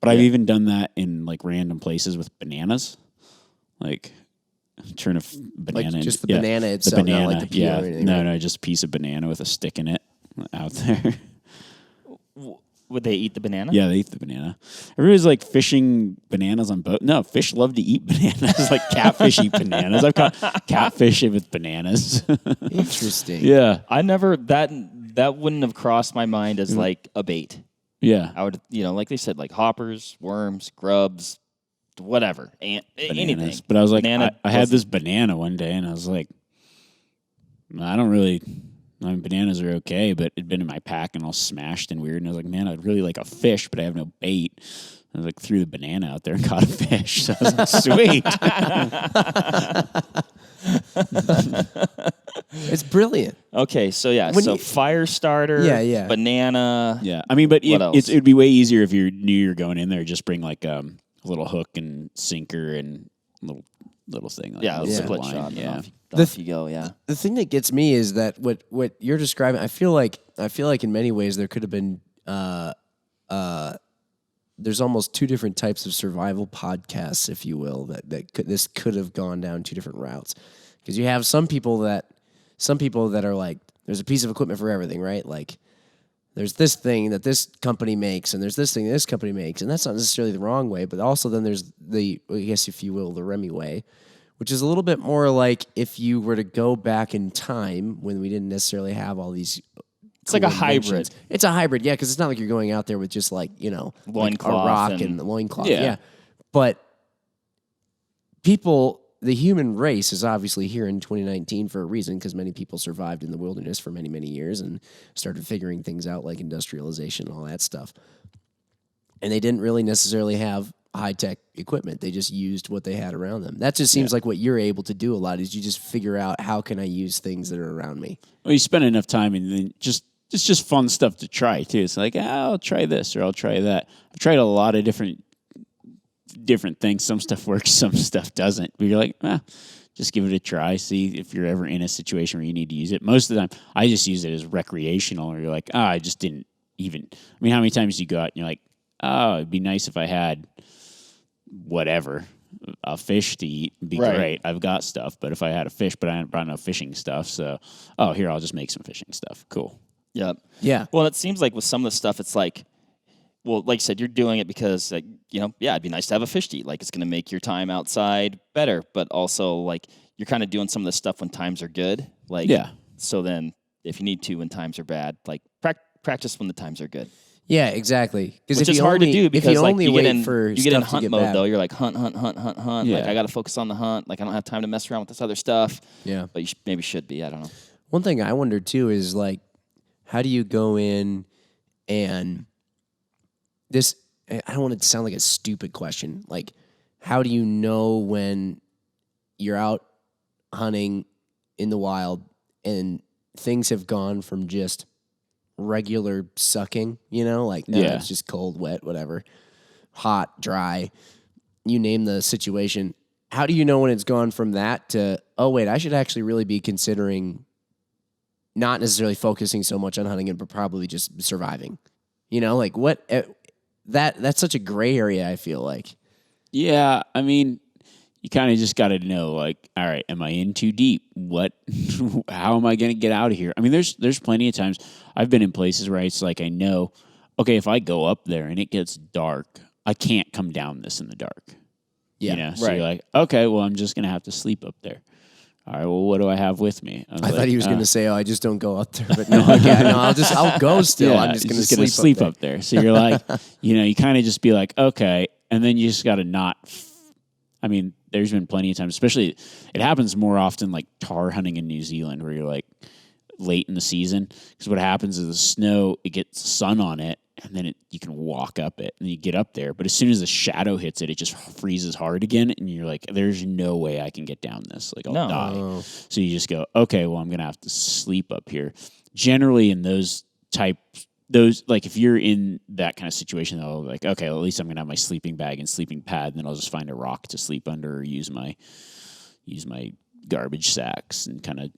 But I've even done that in like random places with bananas, like turn a banana. Like just the into, banana the itself, banana, not like the peel or anything. No, right? no, just a piece of banana with a stick in it out there. Would they eat the banana? Yeah, they eat the banana. Everybody's like fishing bananas on boat. No, fish love to eat bananas. Like catfish eat bananas. I've caught catfish with bananas. Interesting. Yeah, I never, that wouldn't have crossed my mind as like a bait. yeah. I would, like they said, like hoppers, worms, grubs, whatever, anything. Bananas. But I was like, Banana I had wasn't- this banana one day, and I was like, bananas are okay, but it'd been in my pack and all smashed and weird. And I was like, man, I'd really like a fish, but I have no bait. I was like, threw the banana out there and caught a fish. So I was like, sweet. It's brilliant. Okay, so yeah, When so you- fire starter, Yeah. banana. Yeah, I mean, but What else? it'd be way easier if you knew you're going in there. Just bring like a little hook and sinker and little thing. Like Yeah, a little split line. shot. Yeah, Off you go. Yeah. The thing that gets me is that what you're describing, I feel like in many ways there could have been there's almost two different types of survival podcasts, if you will, this could have gone down two different routes. Because you have some people that are like, there's a piece of equipment for everything, right? Like there's this thing that this company makes, and there's this thing that this company makes, and that's not necessarily the wrong way, but also then there's I guess if you will, the Remy way, which is a little bit more like if you were to go back in time when we didn't necessarily have all these. It's like a inventions. hybrid. It's a hybrid, yeah, because it's not like you're going out there with just like, like a Loincloth rock and- and the loincloth. Yeah. Yeah. But the human race is obviously here in 2019 for a reason, because many people survived in the wilderness for many, many years and started figuring things out like industrialization and all that stuff. And they didn't really necessarily have high-tech equipment. They just used what they had around them. That just seems like what you're able to do a lot is you just figure out how can I use things that are around me. Well, you spend enough time, and then it's just fun stuff to try too. It's like, I'll try this or I'll try that. I've tried a lot of different things. Some stuff works, some stuff doesn't. But you're like, just give it a try. See if you're ever in a situation where you need to use it. Most of the time, I just use it as recreational. Or you're like, I just didn't even. I mean, how many times do you go out and you're like, it'd be nice if I had whatever, a fish to eat. It'd be Right. great. I've got stuff, but if I had a fish, but I hadn't brought no fishing stuff, so here, I'll just make some fishing stuff. Cool. Yep. Yeah. Well, it seems like with some of the stuff, it's like, well, like you said, you're doing it because, like, it'd be nice to have a fish to eat. Like, it's going to make your time outside better, but also, like, you're kind of doing some of this stuff when times are good. Like, Yeah. So then, if you need to when times are bad, like, practice when the times are good. Yeah, exactly. Because Which if is you hard only, to do because, if you like, only you wait get in for you get in stuff to hunt get mode bad. though. You're like hunt. Like, Yeah. I got to focus on the hunt. Like, I don't have time to mess around with this other stuff. Yeah. But you maybe should be. I don't know. One thing I wonder too is like, how do you go in and this? I don't want it to sound like a stupid question. Like, how do you know when you're out hunting in the wild and things have gone from just regular sucking, like Yeah. it's just cold, wet, whatever, hot, dry, you name the situation. How do you know when it's gone from that to, oh wait, I should actually really be considering not necessarily focusing so much on hunting but probably just surviving? Like what? That's such a gray area. I feel like. Yeah, I mean, you kind of just got to know, like, all right, am I in too deep? How am I going to get out of here? I mean, there's plenty of times I've been in places where it's like, I know, okay, if I go up there and it gets dark, I can't come down this in the dark. Yeah, You know? So you're like, okay, well, I'm just going to have to sleep up there. All right, well, what do I have with me? I thought he was going to say, "Oh, I just don't go up there." But no, I'll go still. Yeah, I'm just going to sleep up there. So you're like, you kind of just be like, okay, and then you just got to not. I mean, there's been plenty of times, especially it happens more often like tar hunting in New Zealand, where you're like late in the season, because what happens is the snow, it gets sun on it, and then you can walk up it, and you get up there. But as soon as the shadow hits it, it just freezes hard again, and you're like, there's no way I can get down this. Like, I'll die. So you just go, okay, well, I'm going to have to sleep up here. Generally, in those, like, if you're in that kind of situation, though, like, okay, well, at least I'm going to have my sleeping bag and sleeping pad, and then I'll just find a rock to sleep under or use my garbage sacks and kind of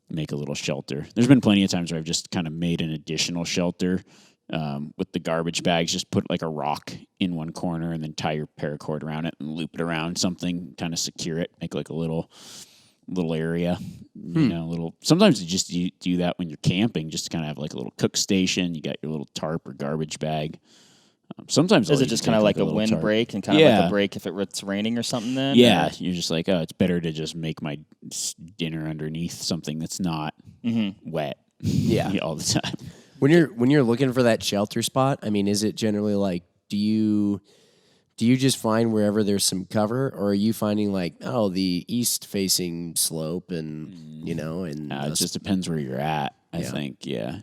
make a little shelter. There's been plenty of times where I've just kind of made an additional shelter with the garbage bags, just put like a rock in one corner and then tie your paracord around it and loop it around something, kind of secure it, make like a little area, sometimes you do that when you're camping, just to kind of have like a little cook station. You got your little tarp or garbage bag. Sometimes is it just kind of like a windbreak and kind of like a break if it's raining or something then? Yeah, you're just like, oh, it's better to just make my dinner underneath something that's not wet all the time. When you're looking for that shelter spot, I mean, is it generally like, do you just find wherever there's some cover, or are you finding like, the east facing slope and it just depends where you're at, I think. Yeah.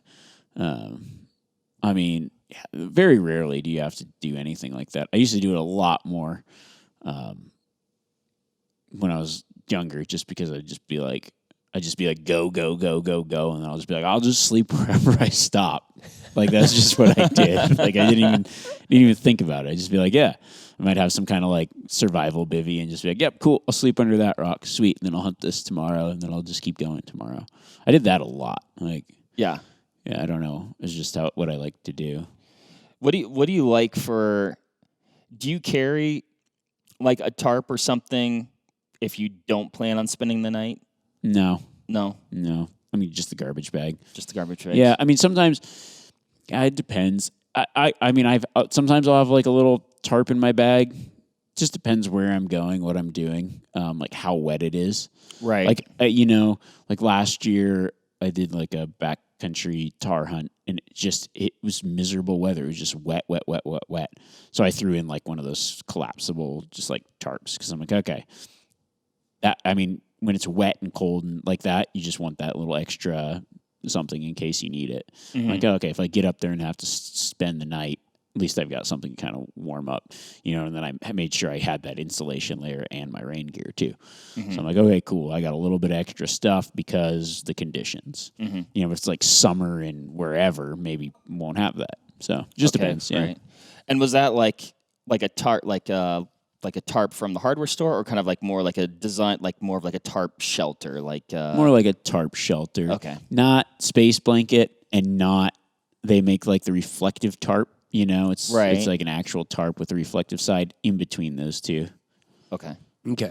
I mean, very rarely do you have to do anything like that. I used to do it a lot more when I was younger, just because I'd just be like, go, go, go, go, go. And then I'll just be like, I'll just sleep wherever I stop. Like, that's just what I did. Like, I didn't even think about it. I'd just be like, yeah, I might have some kind of like survival bivvy and just be like, yep, cool. I'll sleep under that rock. Sweet. And then I'll hunt this tomorrow. And then I'll just keep going tomorrow. I did that a lot. Like, yeah, I don't know. It's just what I like to do. What do you like do you carry like a tarp or something if you don't plan on spending the night? No. I mean, just the garbage bag. Just the garbage bag. Yeah, I mean, sometimes it depends. I mean, sometimes I'll have like a little tarp in my bag. Just depends where I'm going, what I'm doing, like how wet it is. Right. Like like last year I did like a backcountry tar hunt, and it was miserable weather. It was just wet. So I threw in like one of those collapsible, just like tarps, because I'm like, okay, when it's wet and cold and like that, you just want that little extra something in case you need it. Mm-hmm. Like, okay, if I get up there and have to spend the night, at least I've got something to kind of warm up, and then I made sure I had that insulation layer and my rain gear too. Mm-hmm. So I'm like, okay, cool. I got a little bit of extra stuff because the conditions. Mm-hmm. If it's like summer and wherever, maybe won't have that. So just depends. Yeah. Right. And was that like a tarp, like a tarp from the hardware store, or kind of like more like a design, like more of like a tarp shelter, more like a tarp shelter. Okay. Not space blanket, and not, they make like the reflective tarp, it's like an actual tarp with a reflective side in between those two. Okay.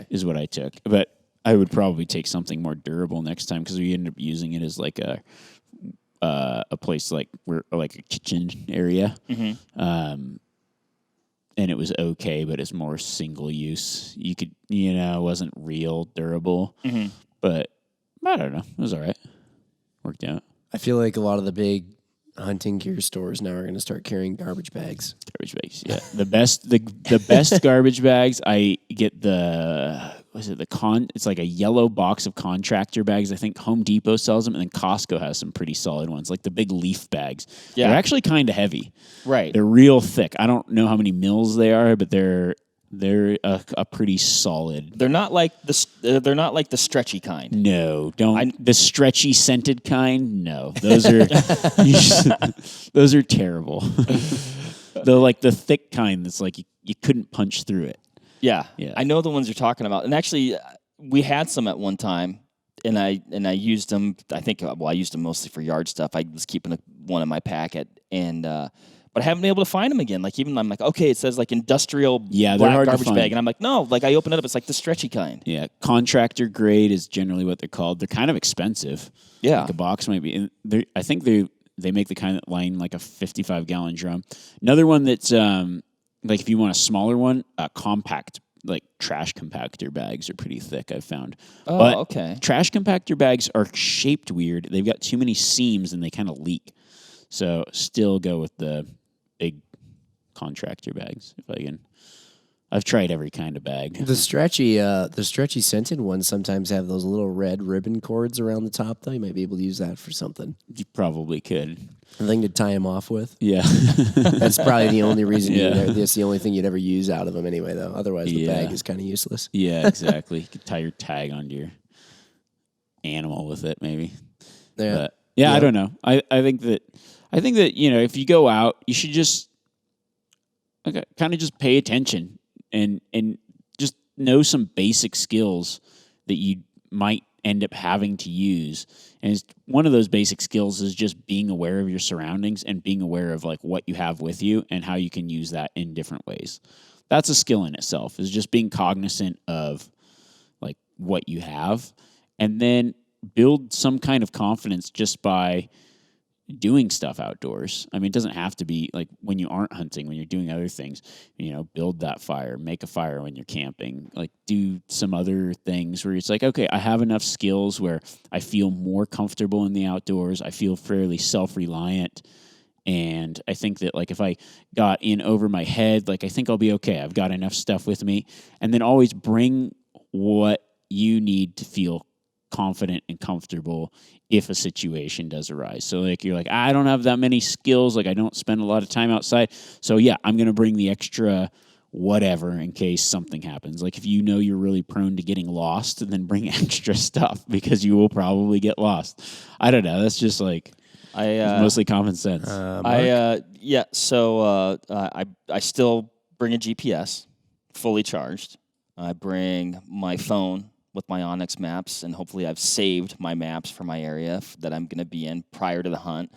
Is what I took. But I would probably take something more durable next time, because we ended up using it as like a place like a kitchen area. Mm-hmm. And it was okay, but it's more single use. You could, it wasn't real durable. Mm-hmm. But I don't know. It was all right. Worked out. I feel like a lot of the big hunting gear stores now are going to start carrying garbage bags. Garbage bags, yeah. The best garbage bags, I get it's like a yellow box of contractor bags. I think Home Depot sells them, and then Costco has some pretty solid ones, like the big leaf bags. Yeah. They're actually kind of heavy. Right. They're real thick. I don't know how many mils they are, but they're a pretty solid. They're not like the stretchy kind. No, the stretchy scented kind. No, those are those are terrible. The thick kind that's like you couldn't punch through it. Yeah, I know the ones you're talking about. And actually, we had some at one time, and I used them. I think I used them mostly for yard stuff. I was keeping one in my packet, but I haven't been able to find them again. Like even I'm like, okay, it says like industrial they're black hard to garbage find. bag, and I'm like, no, like I open it up, it's like the stretchy kind. Yeah, contractor grade is generally what they're called. They're kind of expensive. Yeah. Like a box might be. I think they make the kind that line like a 55-gallon drum. Another one that's like if you want a smaller one, compact like trash compactor bags are pretty thick, I've found. Oh, but okay. Trash compactor bags are shaped weird. They've got too many seams and they kind of leak. So still go with the big contractor bags if I can. I've tried every kind of bag. The stretchy scented ones sometimes have those little red ribbon cords around the top, though. You might be able to use that for something. You probably could. A thing to tie them off with. Yeah. That's probably the only reason. Yeah. That's the only thing you'd ever use out of them anyway, though. Otherwise, the Yeah. bag is kind of useless. Yeah, exactly. You could tie your tag onto your animal with it, maybe. Yeah. But, I don't know. I think that if you go out, you should just kind of just pay attention and just know some basic skills that you might end up having to use. And one of those basic skills is just being aware of your surroundings and being aware of like what you have with you and how you can use that in different ways. That's a skill in itself, is just being cognizant of like what you have, and then build some kind of confidence just by doing stuff outdoors. I mean, it doesn't have to be like when you aren't hunting, when you're doing other things, build that fire, make a fire when you're camping, like do some other things where it's like, okay, I have enough skills where I feel more comfortable in the outdoors. I feel fairly self-reliant. And I think that like if I got in over my head, like I think I'll be okay. I've got enough stuff with me. And then always bring what you need to feel confident and comfortable if a situation does arise. So like you're like, I don't have that many skills, like I don't spend a lot of time outside. So yeah, I'm going to bring the extra whatever in case something happens. Like if you're really prone to getting lost, then bring extra stuff because you will probably get lost. I don't know. That's just like it's mostly common sense. So I still bring a GPS fully charged. I bring my phone with my Onyx maps, and hopefully I've saved my maps for my area that I'm going to be in prior to the hunt.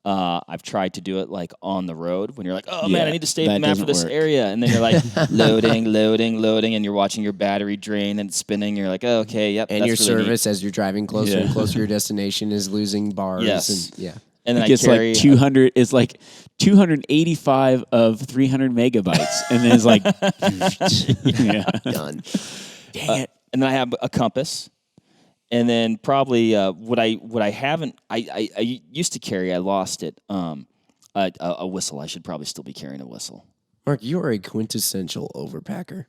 I've tried to do it like on the road when you're like, oh man, I need to save a map for this area. And then you're like loading, and you're watching your battery drain and spinning. You're like, oh, okay, yep. And that's your really service as you're driving closer and closer to your destination is losing bars. Yes. And then it's like 200. It's like 285 of 300 megabytes, and then it's like done. Dang it. And then I have a compass, and then probably what I haven't I used to carry, I lost it. A whistle. I should probably still be carrying a whistle. Mark, you are a quintessential overpacker.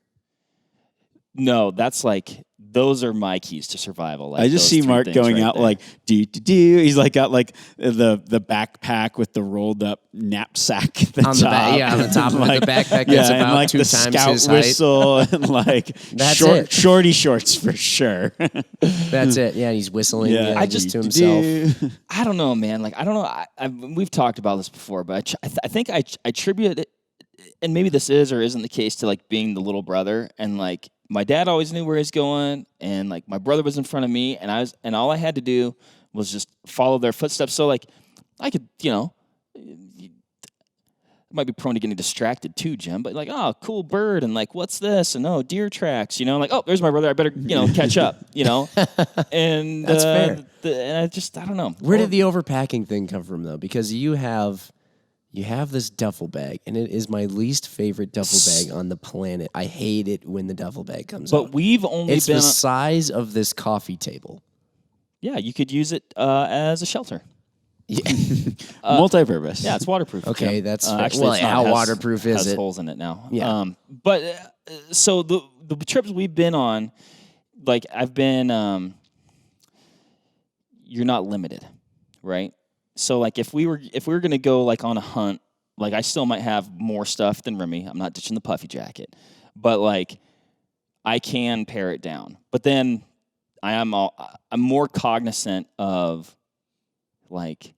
No, that's like those are my keys to survival. Like I just see Mark going out like do. He's like got like the backpack with the rolled up knapsack at the on top. On the top of like, the backpack. That's and about like 2 the times scout his height. whistle and like shorty shorts for sure. That's it. Yeah, he's whistling. Yeah, I just to himself. I don't know, man. Like I don't know. We've talked about this before, but I think I attribute it, and maybe this is or isn't the case, to like being the little brother, and like my dad always knew where he's going, and like my brother was in front of me, and all I had to do was just follow their footsteps. So like I could, might be prone to getting distracted too, Jim, but like, oh, cool bird, and like, what's this? And oh, deer tracks, like, oh, there's my brother. I better, catch up, And That's fair. And I don't know. Where did the overpacking thing come from, though? Because you have this duffel bag, and it is my least favorite duffel bag on the planet. I hate it when the duffel bag comes out. But we've only it's been the size of this coffee table. Yeah, you could use it as a shelter. Yeah. Multi-purpose. Yeah, it's waterproof. Okay, that's actually, well. it's not. How It has- waterproof is has it? holes in it now. Yeah. But so the trips we've been on, like I've been, you're not limited, right? So like if we were gonna go like on a hunt, like I still might have more stuff than Remy. I'm not ditching the puffy jacket, but like I can pare it down. But then I'm more cognizant of like,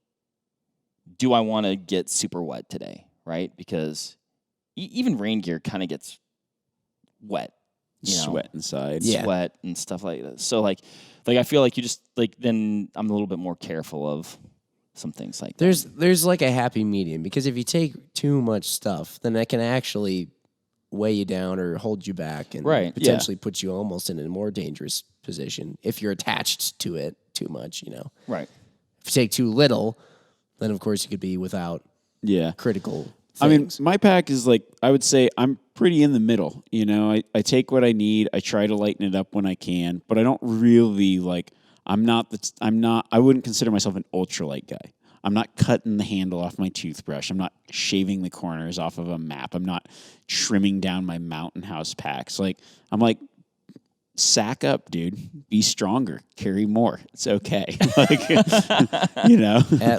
do I want to get super wet today, right? Because even rain gear kind of gets wet, Sweat inside. sweat and stuff like that. So like I feel like you just like then I'm a little bit more careful of some things like There's like a happy medium, because if you take too much stuff, then that can actually weigh you down or hold you back and Right, potentially put you almost in a more dangerous position if you're attached to it too much, that. Right. If you take too little, then of course you could be without critical things. My pack is like, I would say I'm pretty in the middle. I take what I need. I try to lighten it up when I can, but I don't really I wouldn't consider myself an ultralight guy. I'm not cutting the handle off my toothbrush. I'm not shaving the corners off of a map. I'm not trimming down my mountain house packs. I'm like, sack up, dude. Be stronger. Carry more. It's okay. At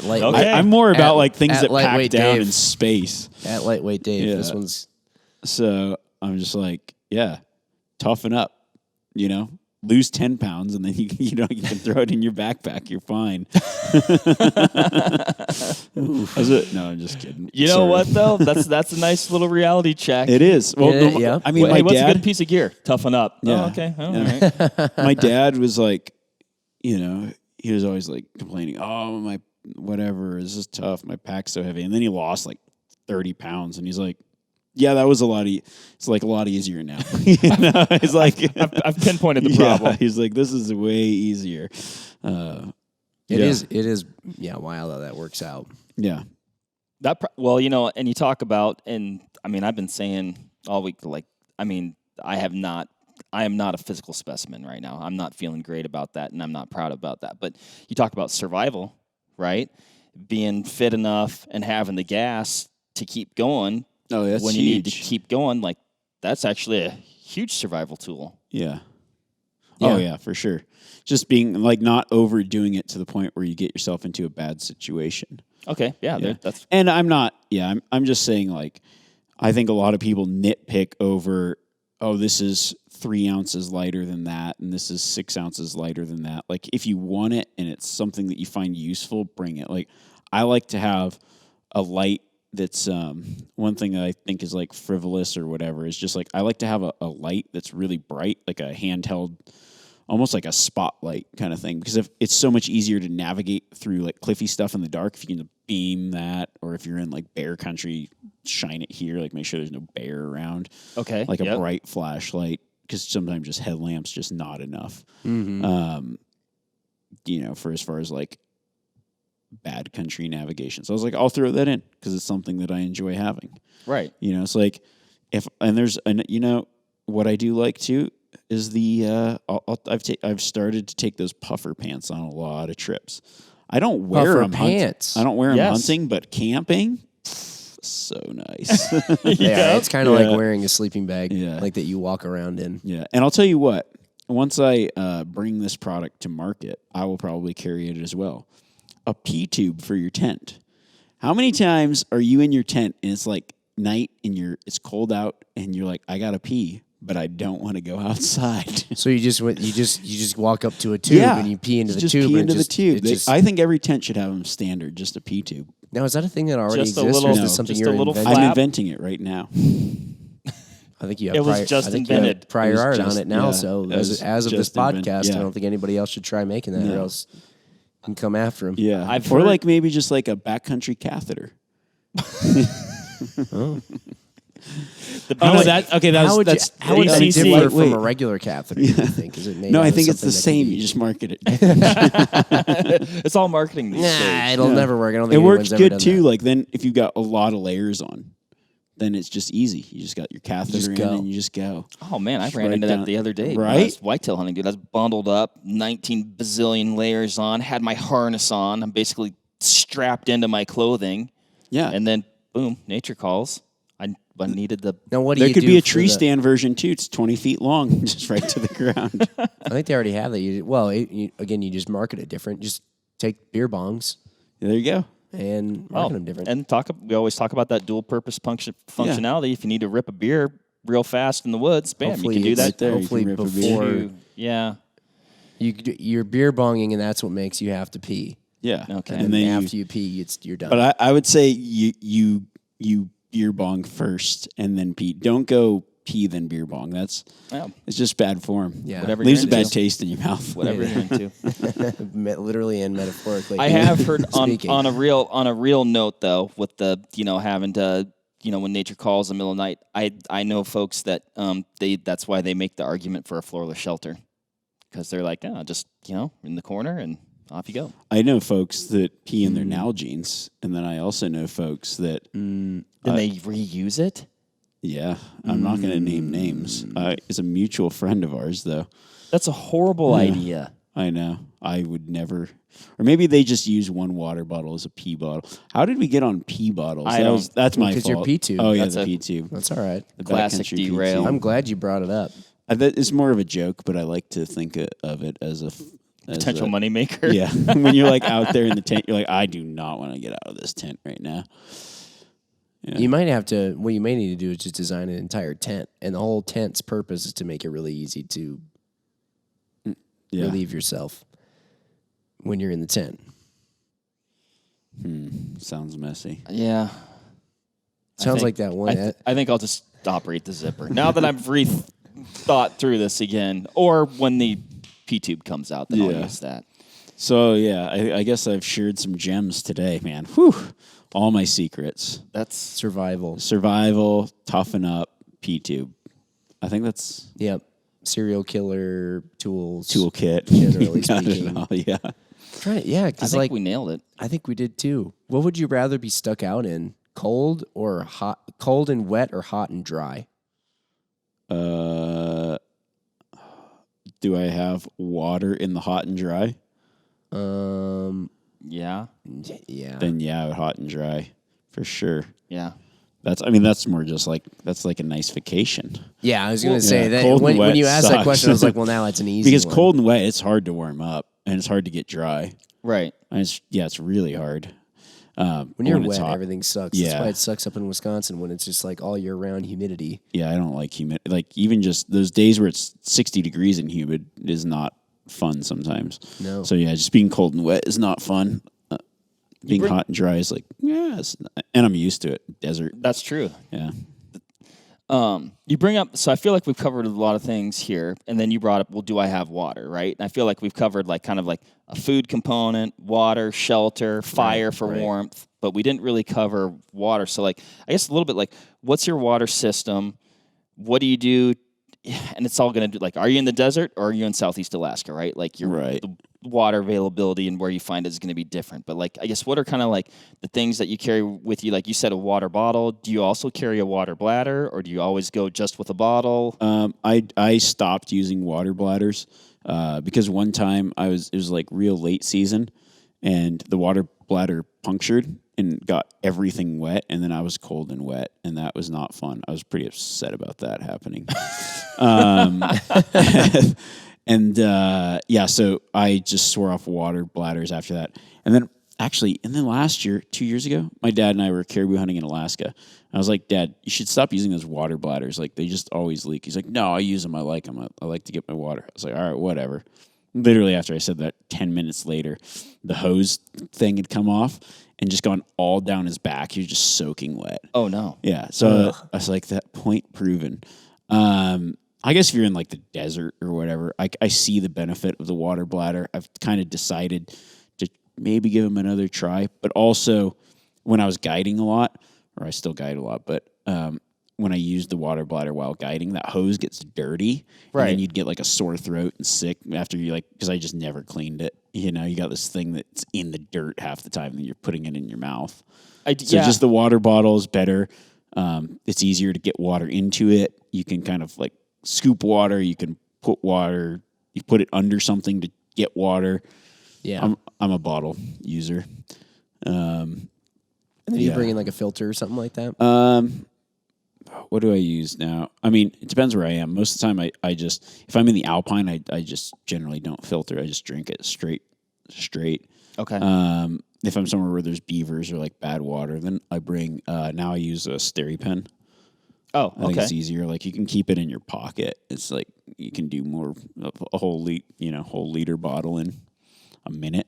lightweight, I'm more about things that pack down Dave. in space. At lightweight Dave, this one's... So I'm just like, toughen up, lose 10 pounds, and then you can throw it in your backpack. You're fine. No, I'm just kidding. You know what though? That's a nice little reality check. It is. Well, I mean, Hey, my what's dad. a good piece of gear? Toughen up. Yeah. Oh, okay. All right. My dad was like, he was always like complaining. Oh, my whatever. This is tough. My pack's so heavy. And then he lost 30 pounds, and he's like, yeah, that was it's a lot easier now. He's like, I've pinpointed the problem. Yeah, he's like, this is way easier. It is wild how that works out. Yeah. And you talk about, and I mean, I've been saying all week, I am not a physical specimen right now. I'm not feeling great about that, and I'm not proud about that. But you talk about survival, right? Being fit enough and having the gas to keep going. Oh, that's when huge. you need to keep going, that's actually a huge survival tool. Yeah. Oh, yeah, for sure. Just being not overdoing it to the point where you get yourself into a bad situation. Okay, yeah. That's. And I'm not. Yeah, I'm just saying. I think a lot of people nitpick over. Oh, this is 3 ounces lighter than that, and this is 6 ounces lighter than that. If you want it and it's something that you find useful, bring it. I like to have a light. That's one thing that I think is frivolous or whatever is just I like to have a light that's really bright, like a handheld, almost like a spotlight kind of thing, because if it's so much easier to navigate through cliffy stuff in the dark if you can beam that, or if you're in bear country, shine it here, make sure there's no bear around. Okay. A bright flashlight, because sometimes just headlamps just not enough. Mm-hmm. For as far as bad country navigation. So I was like, I'll throw that in because it's something that I enjoy having. Right. It's what I do like too is I've started to take those puffer pants on a lot of trips. I don't wear Puffer them pants. I don't wear them hunting, but camping, so nice. It's kind of like wearing a sleeping bag, Yeah. that you walk around in. Yeah, and I'll tell you what. Once I bring this product to market, I will probably carry it as well. A pee tube for your tent. How many times are you in your tent and it's night and it's cold out and you're like, I gotta pee, but I don't want to go outside. So you just walk up to a tube and you pee into the tube. Pee into the tube. I think every tent should have them standard, just a pee tube. Now, is that a thing that already Just a exists, little- or is no, this something just you're a little inventing? flap. I'm inventing it right now. I think you have It was just invented. prior It was art just- on it now. yeah, So it was as of this just invented, podcast, yeah. I don't think anybody else should try making that, or else you can come after him. Yeah, I've or heard- maybe just a backcountry catheter. That's How would that ECC. differ from Wait. a regular catheter? Do you think? Is it made No, out I of think it's the something that can same. be- You just market it. It's all marketing these Nah, days. it'll never work. I don't It think works anyone's ever good done too. that. Then if you got a lot of layers on, then it's just easy. You just got your catheter just in go. and you just go. Oh man, I Just ran right into down- that the other day. Right? When I was whitetail hunting, dude. I was bundled up, 19 bazillion layers on, had my harness on. I'm basically strapped into my clothing, Yeah. and then boom, nature calls. I needed the. Now, what do There you could do be a for tree the- stand version too. It's 20 feet long, just right to the ground. I think they already have that. You just market it different. Just take beer bongs There you go. and market them different. And we always talk about that dual purpose functionality. If you need to rip a beer real fast in the woods, bam, Hopefully you can do it's- that. there. You Hopefully can rip a beer. before Yeah. you're beer bonging, and that's what makes you have to pee. Yeah. Okay. And, And then then after you pee, you're done. But I would say you beer bong first and then pee. Don't go pee than beer bong. It's Yeah. just bad form. Yeah. Whatever Leaves a you're bad into. taste in your mouth. Whatever you're into. Literally and metaphorically. I have heard Speaking. on a real note though, with the having to when nature calls in the middle of the night. I know folks that that's why they make the argument for a floorless shelter, because they're like, just in the corner and off you go. I know folks that pee in their Nalgene's, and then I also know folks that Then they reuse it. yeah, I'm not going to name names. It's a mutual friend of ours though. That's a horrible idea. I know. I would never. Or maybe they just use one water bottle as a pee bottle. How did we get on pee bottles? That's my fault. Because your pee tube. Oh, yeah, That's the a- pee tube. That's all right. The classic backcountry pee derail. tube. I'm glad you brought it up. It's more of a joke, but I like to think of it as a Potential moneymaker. Yeah. When you're like out there in the tent, you're like, I do not want to get out of this tent right now. Yeah. You might have to. What you may need to do is just design an entire tent, and the whole tent's purpose is to make it really easy to relieve yourself when you're in the tent. Sounds messy. Yeah. Sounds like that one. I think I'll just operate the zipper now that I've thought through this again. Or when the P tube comes out, then I'll use that. So yeah, I guess I've shared some gems today, man. Whew. All my secrets. That's Survival, toughen up, P tube. I think that's Yep. Serial killer tools. toolkit. Generally Got it speaking. all, yeah. Yeah, I because think we nailed it. I think we did too. What would you rather be stuck out in? Cold or hot? Cold and wet, or hot and dry? Do I have water in the hot and dry? Yeah. Yeah. Then yeah, hot and dry for sure. Yeah. That's more just like a nice vacation. Yeah, I was going to say yeah, that cold and when wet you asked that sucks. question, I was like, well, now it's an easy Because one. cold and wet, it's hard to warm up and it's hard to get dry. Right. And it's really hard. When you're it's wet, hot. everything sucks. That's Yeah. why it sucks up in Wisconsin when it's just like all year round humidity. Yeah, I don't like humid. Like even just those days where it's 60 degrees and humid is not fun sometimes. No. So yeah, just being cold and wet is not fun. Being hot and dry is like, and I'm used to it. Desert. That's true. Yeah. You bring up, so I feel like we've covered a lot of things here, and then you brought up, well, do I have water, right? And I feel like we've covered like kind of like a food component, water, shelter, fire for warmth, but we didn't really cover water. So like, I guess a little bit like, what's your water system? What do you do? And it's all going to do, like, are you in the desert or are you in Southeast Alaska, right? Like your the water availability and where you find it is going to be different. But like, I guess what are kind of like the things that you carry with you? Like you said, a water bottle. Do you also carry a water bladder or do you always go just with a bottle? I stopped using water bladders because one time it was like real late season and the water bladder punctured and got everything wet, and then I was cold and wet, and that was not fun. I was pretty upset about that happening. So I just swore off water bladders after that. And then last year, 2 years ago, my dad and I were caribou hunting in Alaska. I was like, Dad, you should stop using those water bladders. Like, they just always leak. He's like, no, I use them. I like them. I like to get my water. I was like, all right, whatever. Literally after I said that, 10 minutes later, the hose thing had come off and just gone all down his back. He was just soaking wet. Oh, no. Yeah. So I was like, that point proven. I guess if you're in like the desert or whatever, I see the benefit of the water bladder. I've kind of decided to maybe give him another try. But also when I was guiding a lot, or I still guide a lot, but when I used the water bladder while guiding, that hose gets dirty. Right. And then you'd get like a sore throat and sick after you because I just never cleaned it. You know, you got this thing that's in the dirt half the time and you're putting it in your mouth. Just the water bottle is better. It's easier to get water into it. You can kind of like scoop water. You can put water. You put it under something to get water. Yeah. I'm a bottle user. And then you bring in like a filter or something like that? What do I use now? I mean, it depends where I am. Most of the time, I just, if I'm in the Alpine, I just generally don't filter. I just drink it straight. Okay. If I'm somewhere where there's beavers or like bad water, then I bring, now I use a SteriPen. Oh, I think it's easier. Like you can keep it in your pocket. It's like you can do more of a whole liter bottle in a minute.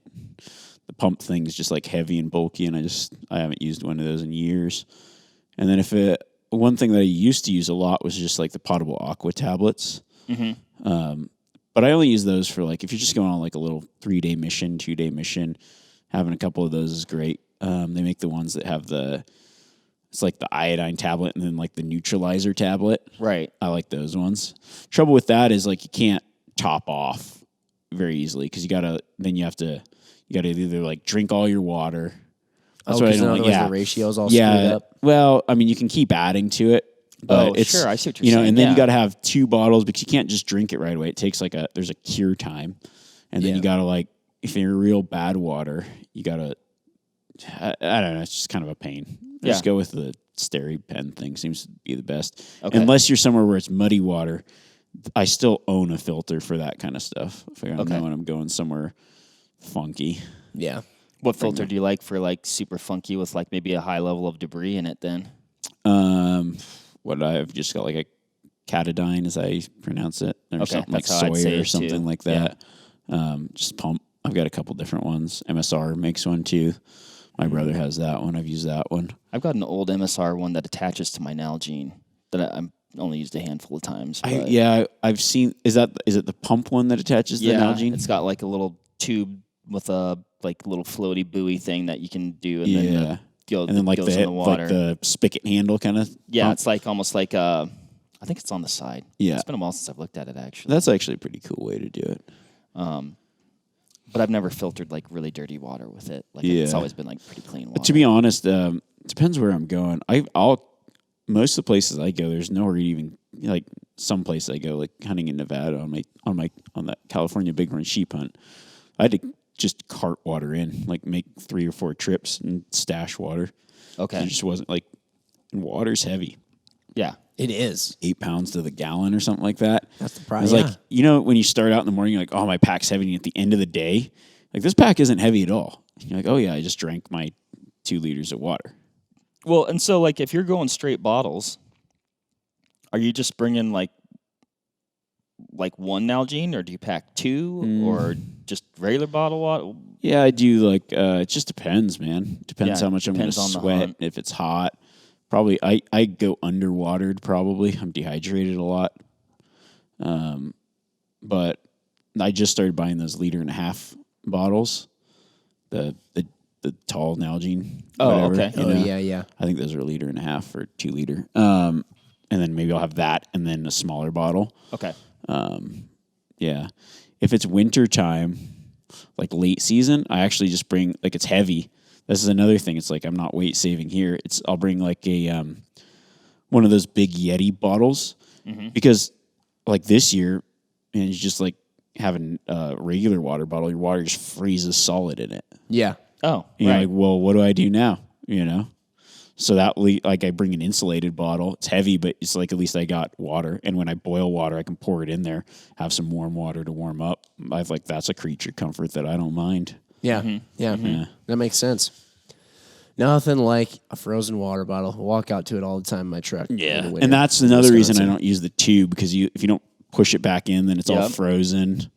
The pump thing is just like heavy and bulky, and I haven't used one of those in years. And then if one thing that I used to use a lot was just like the Potable Aqua tablets. But I only use those for like if you're just going on like a little 3-day mission, 2-day mission. Having a couple of those is great. They make the ones that have it's like the iodine tablet and then like the neutralizer tablet. Right. I like those ones. Trouble with that is like you can't top off very easily because you gotta either like drink all your water. That's what I don't like. Yeah, the ratio's all screwed up. Well, I mean, you can keep adding to it. But it's, sure. I see what you're saying. And then you got to have 2 bottles because you can't just drink it right away. It takes there's a cure time. And then you got to like, if you're real bad water, you got to, I don't know, it's just kind of a pain. Just go with the SteriPen thing. Seems to be the best. Okay. Unless you're somewhere where it's muddy water, I still own a filter for that kind of stuff. If I know when I'm going somewhere funky. Yeah. What filter do you like for like super funky with like maybe a high level of debris in it then? What I've just got like a catadine, as I pronounce it, or something like Sawyer or something like that. Yeah. Just pump. I've got a couple different ones. MSR makes one too. My brother has that one. I've used that one. I've got an old MSR one that attaches to my Nalgene that I'm only used a handful of times. I've seen. Is it the pump one that attaches to the Nalgene? It's got like a little tube with a like little floaty buoy thing that you can do, and then like goes in the water. Like the spigot handle kind of. Yeah, pump. it's like almost like I think it's on the side. Yeah, it's been a while since I've looked at it actually. That's actually a pretty cool way to do it. But I've never filtered like really dirty water with it. Like it's always been like pretty clean water. To be honest, depends where I'm going. Most of the places I go, there's nowhere even like some places I go, like hunting in Nevada on that California bighorn sheep hunt. I had to just cart water in, like make 3 or 4 trips and stash water. Okay. It just wasn't like, water's heavy. Yeah. It is 8 pounds to the gallon or something like that. That's the price. It's like, when you start out in the morning, you're like, oh, my pack's heavy. And at the end of the day, like this pack isn't heavy at all. And you're like, oh yeah, I just drank my 2 liters of water. Well, and so like if you're going straight bottles, are you just bringing like one Nalgene, or do you pack 2 or just regular bottle water? Yeah, I do like it just depends, man. Depends how much I'm going to sweat. If it's hot, probably I go underwatered probably. I'm dehydrated a lot. But I just started buying those 1.5 liter bottles. The tall Nalgene. Oh, whatever, okay. Yeah. I think those are 1.5 liter or 2 liter. And then maybe I'll have that and then a smaller bottle. Okay. Yeah. If it's winter time, like late season, I actually just bring, like, it's heavy. This is another thing. It's like I'm not weight saving here. I'll bring like a one of those big Yeti bottles because like this year, and you just like having a regular water bottle, your water just freezes solid in it. Yeah. Oh, you're right. like, well, what do I do now? So that like I bring an insulated bottle. It's heavy, but it's like at least I got water. And when I boil water, I can pour it in there, have some warm water to warm up. That's a creature comfort that I don't mind. Yeah. Mm-hmm. Yeah. Mm-hmm. That makes sense. Nothing like a frozen water bottle. I walk out to it all the time in my truck. Yeah. Winter, and that's another reason I don't use the tube, because if you don't push it back in, then it's all frozen.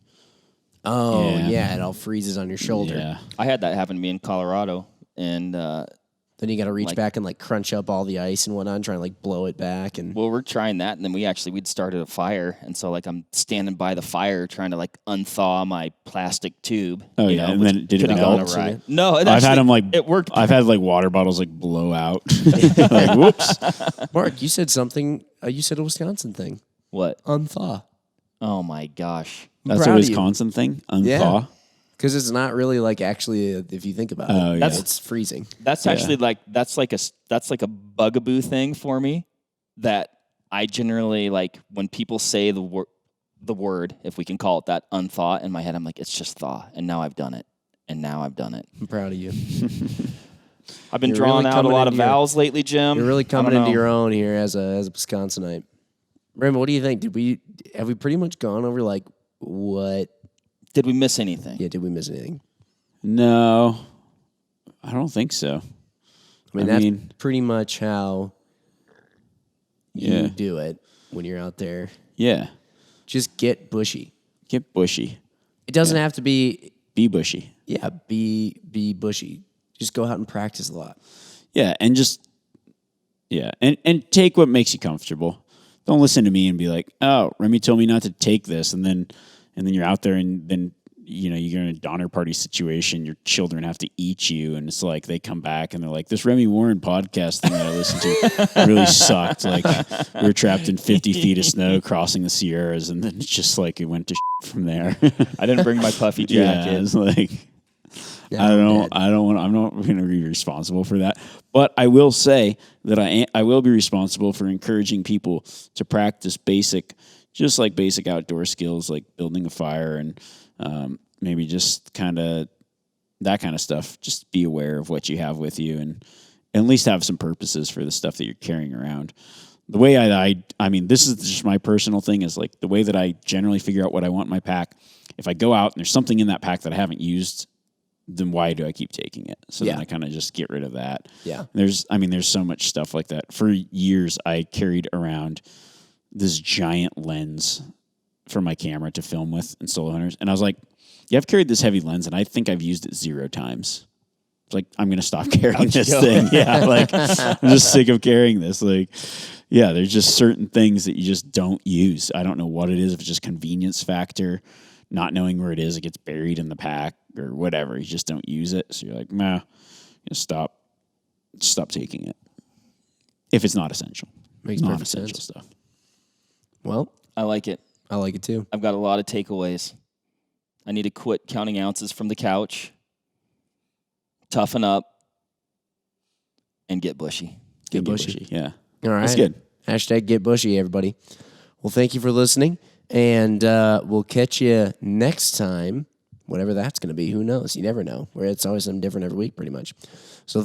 Oh, yeah. It all freezes on your shoulder. Yeah. I had that happen to me in Colorado, and then you got to reach back and like crunch up all the ice and whatnot, and try and like blow it back. And well, we're trying that, and then we'd started a fire, and so like I'm standing by the fire trying to like unthaw my plastic tube. Oh yeah, and then did it melt? No, I've had them like it worked. I've had like water bottles like blow out. Like whoops. Mark, you said something. You said a Wisconsin thing. What? Unthaw. Oh my gosh, that's a Wisconsin thing. Unthaw. Yeah. Because it's not really like actually, if you think about it, it's freezing. That's actually that's like a bugaboo thing for me that I generally like when people say the word, if we can call it that, unthaw, in my head, I'm like, it's just thaw, and now I've done it, I'm proud of you. I've been drawing out a lot of vowels lately, Jim. You're really coming into your own here as a Wisconsinite. Remy, what do you think? Have we pretty much gone over like what? Did we miss anything? Yeah, did we miss anything? No, I don't think so. I mean, that's pretty much how you do it when you're out there. Yeah. Just get bushy. Get bushy. It doesn't have to be... Be bushy. Yeah, be bushy. Just go out and practice a lot. Yeah, and just... Yeah, and take what makes you comfortable. Don't listen to me and be like, "Oh, Remy told me not to take this," and then you're out there and then you're in a Donner Party situation. Your children have to eat you, and it's like they come back and they're like, "This Remy Warren podcast thing that I listened to really sucked. Like we were trapped in 50 feet of snow crossing the Sierras, and then it's just like it went to from there." I didn't bring my puffy jacket. Yeah, it's like. I'm not going to be responsible for that. But I will say that I will be responsible for encouraging people to practice basic outdoor skills like building a fire and maybe just kind of that kind of stuff. Just be aware of what you have with you and at least have some purposes for the stuff that you're carrying around. The way I mean, this is just my personal thing is like the way that I generally figure out what I want in my pack. If I go out and there's something in that pack that I haven't used, then why do I keep taking it? So then I kind of just get rid of that. Yeah. There's so much stuff like that. For years, I carried around this giant lens for my camera to film with in solo hunters. And I was like, yeah, I've carried this heavy lens and I think I've used it 0 times. It's like, I'm going to stop carrying this thing. Yeah. Like I'm just sick of carrying this. Like, yeah, there's just certain things that you just don't use. I don't know what it is. If it's just convenience factor, not knowing where it is, it gets buried in the pack or whatever. You just don't use it. So you're like, nah, stop taking it. If it's not essential. Makes perfect non-essential sense. stuff. Well, I like it. I like it too. I've got a lot of takeaways. I need to quit counting ounces from the couch, toughen up, and get bushy. Get bushy. Yeah. All right. That's good. Hashtag get bushy, everybody. Well, thank you for listening. And we'll catch you next time, whatever that's going to be. Who knows? You never know. Where it's always something different every week, pretty much. So,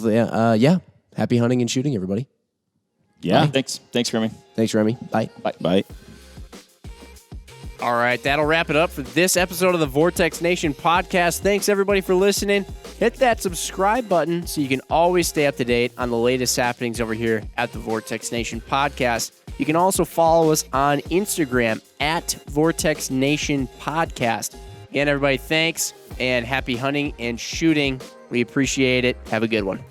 yeah. Happy hunting and shooting, everybody. Yeah. Bye. Thanks, Remy. Thanks, Remy. Bye. Bye. All right, that'll wrap it up for this episode of the Vortex Nation podcast. Thanks, everybody, for listening. Hit that subscribe button so you can always stay up to date on the latest happenings over here at the Vortex Nation podcast. You can also follow us on Instagram at Vortex Nation Podcast. Again, everybody, thanks, and happy hunting and shooting. We appreciate it. Have a good one.